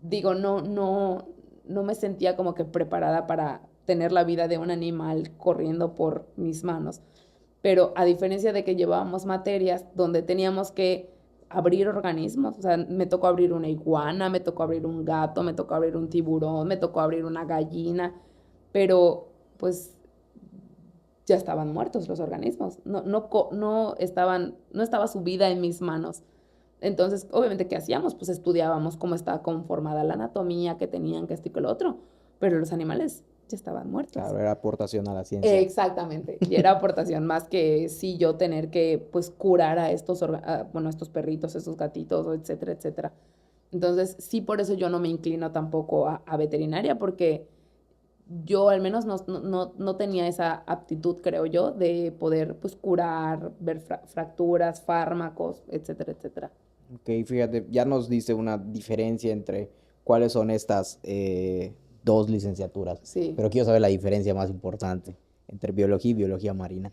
digo, no me sentía como que preparada para tener la vida de un animal corriendo por mis manos. Pero a diferencia de que llevábamos materias donde teníamos que abrir organismos, o sea, me tocó abrir una iguana, me tocó abrir un gato, me tocó abrir un tiburón, me tocó abrir una gallina, pero pues ya estaban muertos los organismos, no estaba su vida en mis manos. Entonces, obviamente, ¿qué hacíamos? Pues estudiábamos cómo estaba conformada la anatomía, qué tenían, qué esto y qué lo otro, pero los animales ya estaban muertos. Claro, era aportación a la ciencia. Exactamente, y era aportación más que sí yo tener que pues curar a bueno, a estos perritos, a estos gatitos, etcétera, etcétera. Entonces, sí, por eso yo no me inclino tampoco a veterinaria, porque yo al menos no tenía esa aptitud, creo yo, de poder pues curar, ver fracturas, fármacos, etcétera, etcétera. Ok, fíjate, ya nos dice una diferencia entre cuáles son estas dos licenciaturas, Sí. pero quiero saber la diferencia más importante entre biología y biología marina.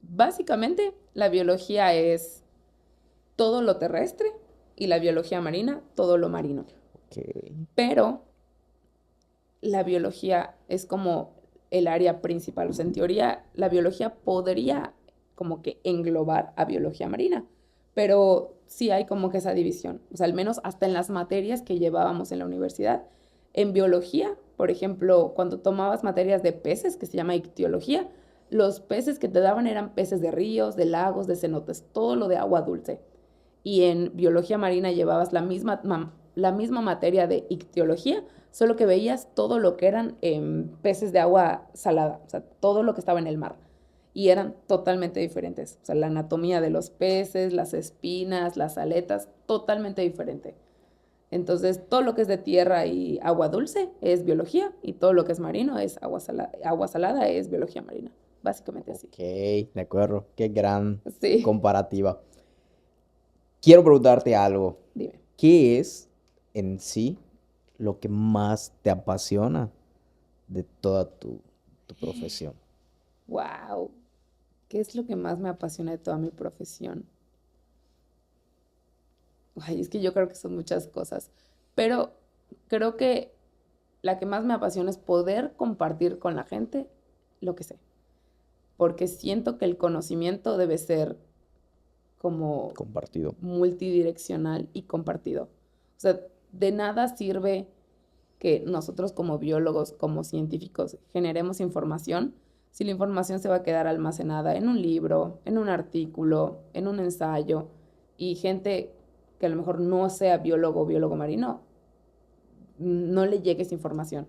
Básicamente, la biología es todo lo terrestre y la biología marina, todo lo marino. Ok, Pero la biología es como el área principal. O sea, en teoría, la biología podría como que englobar a biología marina, pero sí hay como que esa división. O sea, al menos hasta en las materias que llevábamos en la universidad. En biología, por ejemplo, cuando tomabas materias de peces, que se llama ictiología, los peces que te daban eran peces de ríos, de lagos, de cenotes, todo lo de agua dulce. Y en biología marina llevabas la misma materia de ictiología, solo que veías todo lo que eran peces de agua salada, o sea, todo lo que estaba en el mar. Y eran totalmente diferentes. O sea, la anatomía de los peces, las espinas, las aletas, totalmente diferente. Entonces, todo lo que es de tierra y agua dulce es biología y todo lo que es marino es agua salada es biología marina. Básicamente así. ok, de acuerdo, qué gran Sí, comparativa. Quiero preguntarte algo. dime. ¿Qué es en sí lo que más te apasiona de toda tu profesión? Wow. ¿Qué es lo que más me apasiona de toda mi profesión? Ay, es que yo creo que son muchas cosas, pero creo que la que más me apasiona es poder compartir con la gente lo que sé. porque siento que el conocimiento debe ser como Compartido. multidireccional y compartido. O sea, de nada sirve que nosotros como biólogos, como científicos, generemos información si la información se va a quedar almacenada en un libro, en un artículo, en un ensayo, y gente que a lo mejor no sea biólogo o biólogo marino, no le llegue esa información.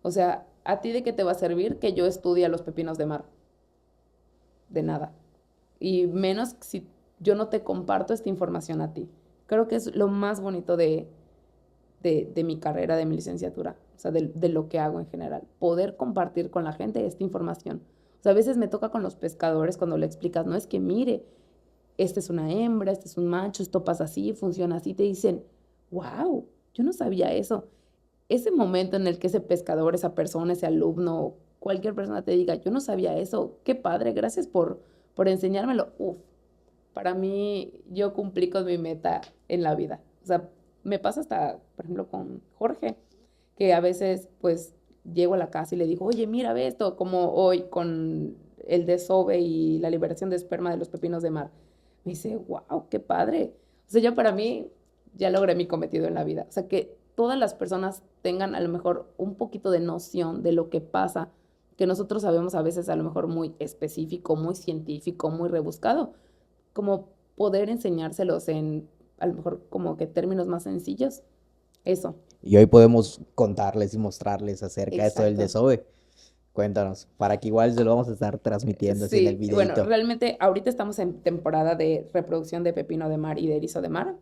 O sea, ¿a ti de qué te va a servir que yo estudie los pepinos de mar? De nada. Y menos si yo no te comparto esta información a ti. Creo que es lo más bonito de mi carrera, de mi licenciatura, o sea, de lo que hago en general. Poder compartir con la gente esta información. O sea, a veces me toca con los pescadores cuando le explicas, no es que mire, esta es una hembra, este es un macho, esto pasa así, funciona así. Te dicen, wow, yo no sabía eso. Ese momento en el que ese pescador, esa persona, ese alumno, cualquier persona te diga, yo no sabía eso, qué padre, gracias por enseñármelo. Uf, para mí, yo cumplí con mi meta en la vida. O sea, me pasa hasta, por ejemplo, con Jorge, que a veces, pues, llego a la casa y le digo, oye, mira, ve esto, como hoy con el desove y la liberación de esperma de los pepinos de mar. Me dice, wow, qué padre. O sea, yo para mí ya logré mi cometido en la vida. O sea, que todas las personas tengan a lo mejor un poquito de noción de lo que pasa, que nosotros sabemos a veces a lo mejor muy específico, muy científico, muy rebuscado, como poder enseñárselos en a lo mejor como que términos más sencillos. Eso, Y hoy podemos contarles y mostrarles acerca de esto del exacto. desove. Cuéntanos, para que igual se lo vamos a estar transmitiendo así en el Sí, bueno, videito. realmente ahorita estamos en temporada de reproducción de pepino de mar y de erizo de mar.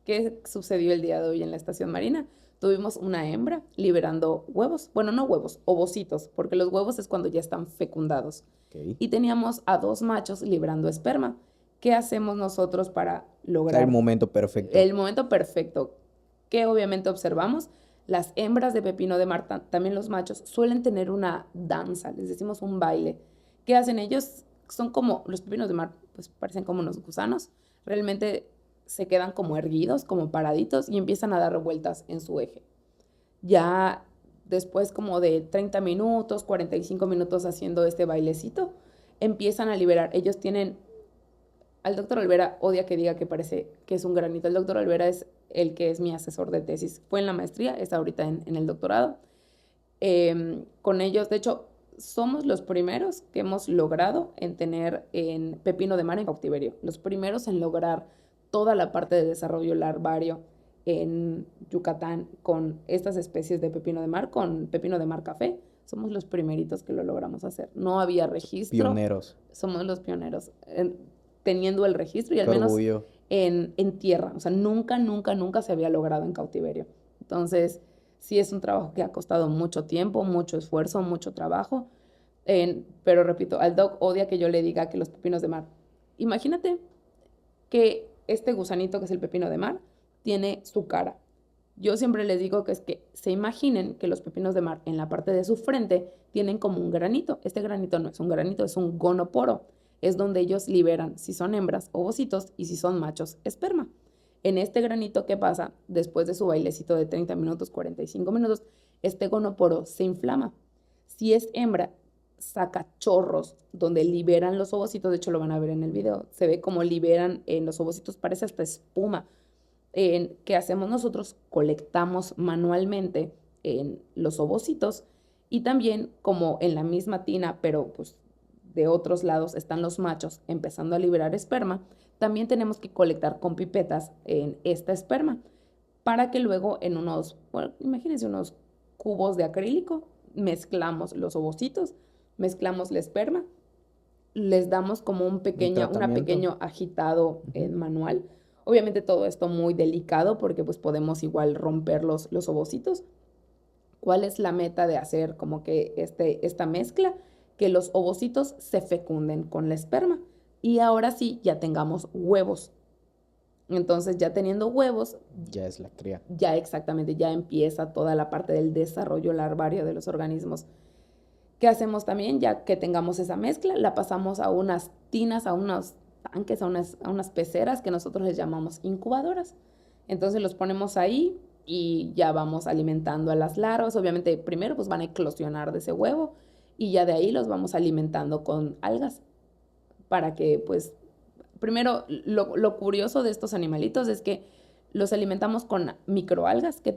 ¿Qué sucedió el día de hoy en la estación marina? Tuvimos una hembra liberando huevos, bueno, no huevos, ovocitos, porque los huevos es cuando ya están fecundados. Ok. Y teníamos a dos machos liberando esperma. ¿Qué hacemos nosotros para O sea, el lograr momento perfecto. el momento perfecto? Que obviamente observamos, las hembras de pepino de mar, también los machos, suelen tener una danza, les decimos un baile. ¿Qué hacen ellos? Son como, los pepinos de mar, pues parecen como unos gusanos, realmente se quedan como erguidos, como paraditos y empiezan a dar vueltas en su eje. Ya después como de 30 minutos, 45 minutos haciendo este bailecito, empiezan a liberar. Ellos tienen, al doctor Olvera odia que diga que parece que es un granito. El doctor Olvera es el que es mi asesor de tesis. Fue en la maestría, está ahorita en el doctorado. Con ellos, de hecho, somos los primeros que hemos logrado en tener en pepino de mar en cautiverio. Los primeros en lograr toda la parte de desarrollo larvario en Yucatán con estas especies de pepino de mar, con pepino de mar café. Somos los primeritos que lo logramos hacer. No había registro. Pioneros. Somos los pioneros teniendo el registro y al Qué menos orgullo. en tierra. O sea, nunca, nunca, nunca se había logrado en cautiverio. Entonces, sí es un trabajo que ha costado mucho tiempo, mucho esfuerzo, mucho trabajo. Pero repito, al doc odia que yo le diga que los pepinos de mar. Imagínate que este gusanito que es el pepino de mar tiene su cara. Yo siempre les digo que es que se imaginen que los pepinos de mar en la parte de su frente tienen como un granito. Este granito no es un granito, es un gonoporo. Es donde ellos liberan si son hembras, ovocitos, y si son machos, esperma. En este granito, ¿qué pasa? Después de su bailecito de 30 minutos, 45 minutos, este gonoporo se inflama. Si es hembra, saca chorros donde liberan los ovocitos. De hecho, lo van a ver en el video. Se ve como liberan en los ovocitos, parece hasta espuma. ¿Qué hacemos nosotros? Colectamos manualmente en los ovocitos y también como en la misma tina, pero pues de otros lados están los machos empezando a liberar esperma, también tenemos que colectar con pipetas en esta esperma para que luego en unos, bueno, imagínense unos cubos de acrílico, mezclamos los ovocitos, mezclamos la esperma, les damos como un pequeño agitado manual. Obviamente todo esto muy delicado porque pues podemos igual romper los ovocitos. ¿Cuál es la meta de hacer como que esta mezcla? Que los ovocitos se fecunden con la esperma y ahora sí ya tengamos huevos. Entonces ya teniendo huevos, Ya es la cría. ya exactamente, ya empieza toda la parte del desarrollo larvario de los organismos. ¿Qué hacemos también? Ya que tengamos esa mezcla, la pasamos a unas tinas, a unos tanques, a unas peceras que nosotros les llamamos incubadoras. Entonces los ponemos ahí y ya vamos alimentando a las larvas. Obviamente primero pues van a eclosionar de ese huevo y ya de ahí los vamos alimentando con algas para que, pues, primero, lo curioso de estos animalitos es que los alimentamos con microalgas que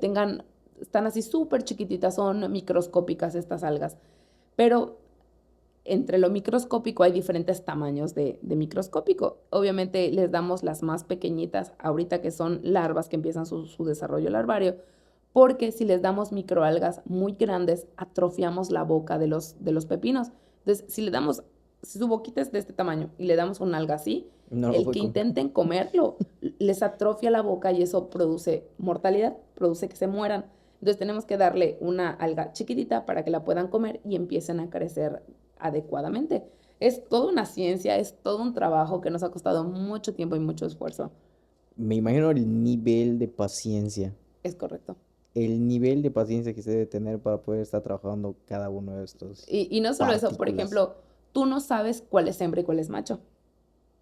están así súper chiquititas, son microscópicas estas algas, pero entre lo microscópico hay diferentes tamaños de microscópico. Obviamente les damos las más pequeñitas ahorita que son larvas que empiezan su desarrollo larvario, porque si les damos microalgas muy grandes, atrofiamos la boca de los pepinos. Entonces, si su boquita es de este tamaño y le damos un alga así, No lo el puedo que comer. intenten comerlo les atrofia la boca y eso produce mortalidad, produce que se mueran. Entonces tenemos que darle una alga chiquitita para que la puedan comer y empiecen a crecer adecuadamente. Es toda una ciencia, es todo un trabajo que nos ha costado mucho tiempo y mucho esfuerzo. Me imagino el nivel de paciencia. Es correcto. El nivel de paciencia que se debe tener para poder estar trabajando cada uno de estos Y no solo eso, por partículas. ejemplo, tú no sabes cuál es hembra y cuál es macho.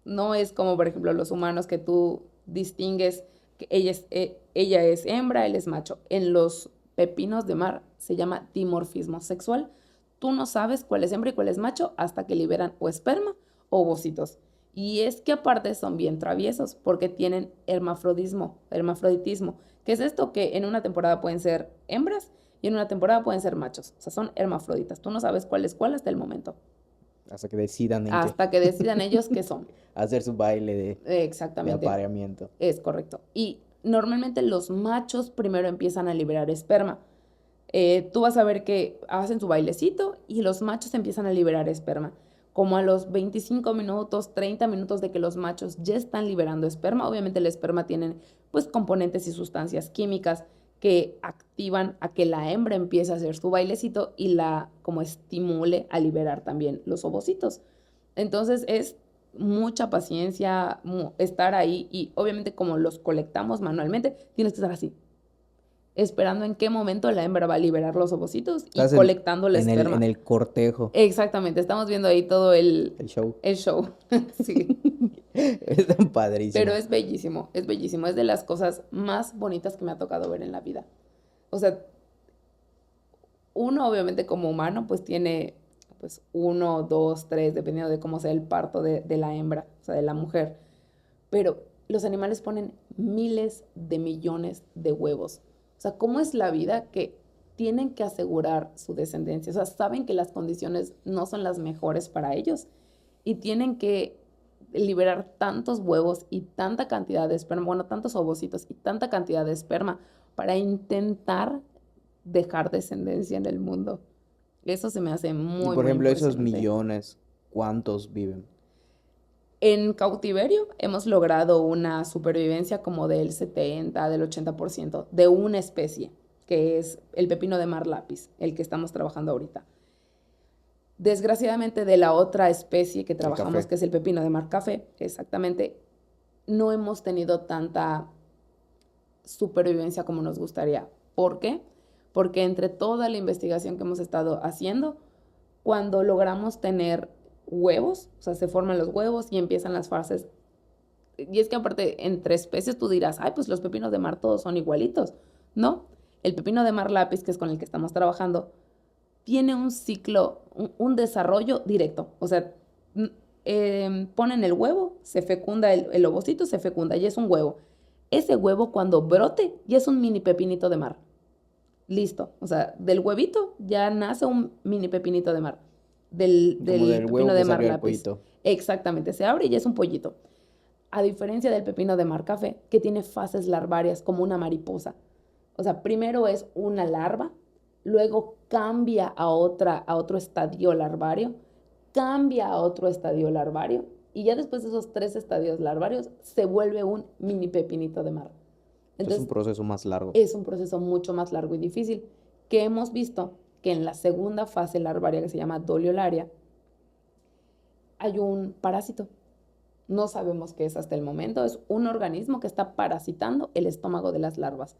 No es como, por ejemplo, los humanos que tú distingues que ella es hembra, él es macho. En los pepinos de mar se llama dimorfismo sexual. Tú no sabes cuál es hembra y cuál es macho hasta que liberan o esperma o ovocitos. Y es que aparte son bien traviesos porque tienen hermafroditismo, que es esto que en una temporada pueden ser hembras y en una temporada pueden ser machos. O sea, son hermafroditas. Tú no sabes cuál es cuál hasta el momento. Hasta que decidan en qué Hasta que decidan ellos qué son. hacer su baile de Exactamente, apareamiento. es correcto. Y normalmente los machos primero empiezan a liberar esperma. Tú vas a ver que hacen su bailecito y los machos empiezan a liberar esperma. Como a los 25 minutos, 30 minutos de que los machos ya están liberando esperma, obviamente el esperma tiene pues componentes y sustancias químicas que activan a que la hembra empiece a hacer su bailecito y la como estimule a liberar también los ovocitos. Entonces es mucha paciencia estar ahí y obviamente como los colectamos manualmente, tienes que estar así, esperando en qué momento la hembra va a liberar los ovocitos y Estás colectando el en esperma. el cortejo, Exactamente, estamos viendo ahí todo el show. el show. Sí. Es tan padrísimo. Pero es bellísimo, es bellísimo. Es de las cosas más bonitas que me ha tocado ver en la vida. O sea, uno obviamente como humano pues tiene pues 1, 2, 3, dependiendo de cómo sea el parto de la hembra, o sea, de la mujer. Pero los animales ponen miles de millones de huevos. O sea, ¿cómo es la vida que tienen que asegurar su descendencia? O sea, saben que las condiciones no son las mejores para ellos y tienen que liberar tantos huevos y tanta cantidad de esperma, bueno, tantos ovocitos y tanta cantidad de esperma para intentar dejar descendencia en el mundo. Eso se me hace Y muy, por muy ejemplo, esos impresionante. millones, ¿cuántos viven? En cautiverio hemos logrado una supervivencia como del 70, del 80% de una especie, que es el pepino de mar lápiz, el que estamos trabajando ahorita. Desgraciadamente de la otra especie que trabajamos, café. que es el pepino de mar café, exactamente, no hemos tenido tanta supervivencia como nos gustaría. ¿Por qué? Porque entre toda la investigación que hemos estado haciendo, cuando logramos tener huevos, o sea, se forman los huevos y empiezan las fases. Y es que aparte, entre especies tú dirás, ay, pues los pepinos de mar todos son igualitos. No, el pepino de mar lápiz, que es con el que estamos trabajando, tiene un ciclo, un desarrollo directo. O sea, ponen el huevo, se fecunda el ovocito, se fecunda y es un huevo. Ese huevo cuando brote ya es un mini pepinito de mar. Listo. O sea, del huevito ya nace un mini pepinito de mar. Del Como del pepino huevo de que mar salió el lápiz. pollito. Exactamente, se abre y ya es un pollito. A diferencia del pepino de mar café, que tiene fases larvarias como una mariposa. O sea, primero es una larva, luego cambia a otro estadio larvario, cambia a otro estadio larvario, y ya después de esos 3 estadios larvarios se vuelve un mini pepinito de mar. Es un proceso más largo. Es un proceso mucho más largo y difícil, que hemos visto que en la segunda fase larvaria, que se llama doliolaria, hay un parásito. No sabemos qué es hasta el momento. Es un organismo que está parasitando el estómago de las larvas.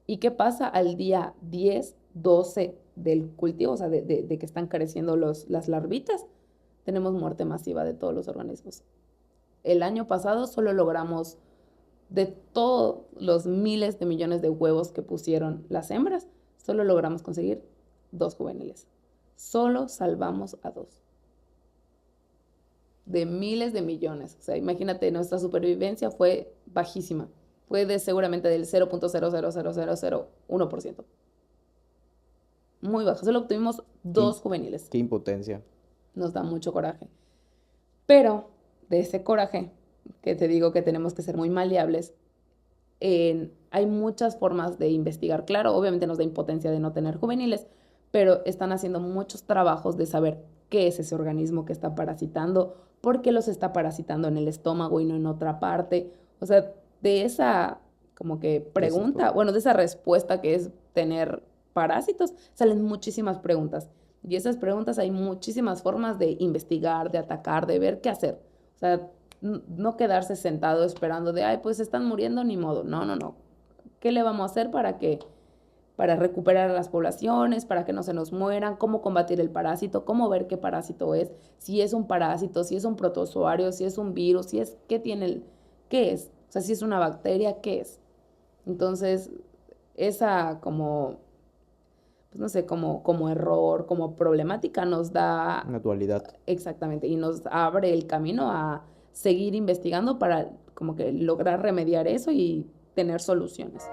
¿Y qué pasa al día 10, 12 del cultivo? O sea, de que están creciendo las larvitas. Tenemos muerte masiva de todos los organismos. El año pasado solo logramos, de todos los miles de millones de huevos que pusieron las hembras, solo logramos conseguir 2 juveniles. solo salvamos a 2 de miles de millones. O sea, imagínate, nuestra supervivencia fue bajísima. Fue seguramente del 0.0000001%. Muy baja. Solo obtuvimos 2 juveniles. Qué impotencia. Nos da mucho coraje. Pero de ese coraje, que te digo que tenemos que ser muy maleables, hay muchas formas de investigar. Claro, obviamente nos da impotencia de no tener juveniles, pero están haciendo muchos trabajos de saber qué es ese organismo que está parasitando, por qué los está parasitando en el estómago y no en otra parte. O sea, de esa como que pregunta, bueno, de esa respuesta que es tener parásitos, salen muchísimas preguntas. Y esas preguntas hay muchísimas formas de investigar, de atacar, de ver qué hacer. O sea, no quedarse sentado esperando de, ay, pues están muriendo, ni modo. No, no, no. ¿Qué le vamos a hacer para recuperar a las poblaciones, para que no se nos mueran? ¿Cómo combatir el parásito? ¿Cómo ver qué parásito es? Si es un parásito, si es un protozoario, si es un virus, si es, ¿qué es? O sea, si es una bacteria, ¿qué es? Entonces, esa como, pues no sé, como error, como problemática nos da... Una dualidad. Exactamente, y nos abre el camino a seguir investigando para como que lograr remediar eso y tener soluciones.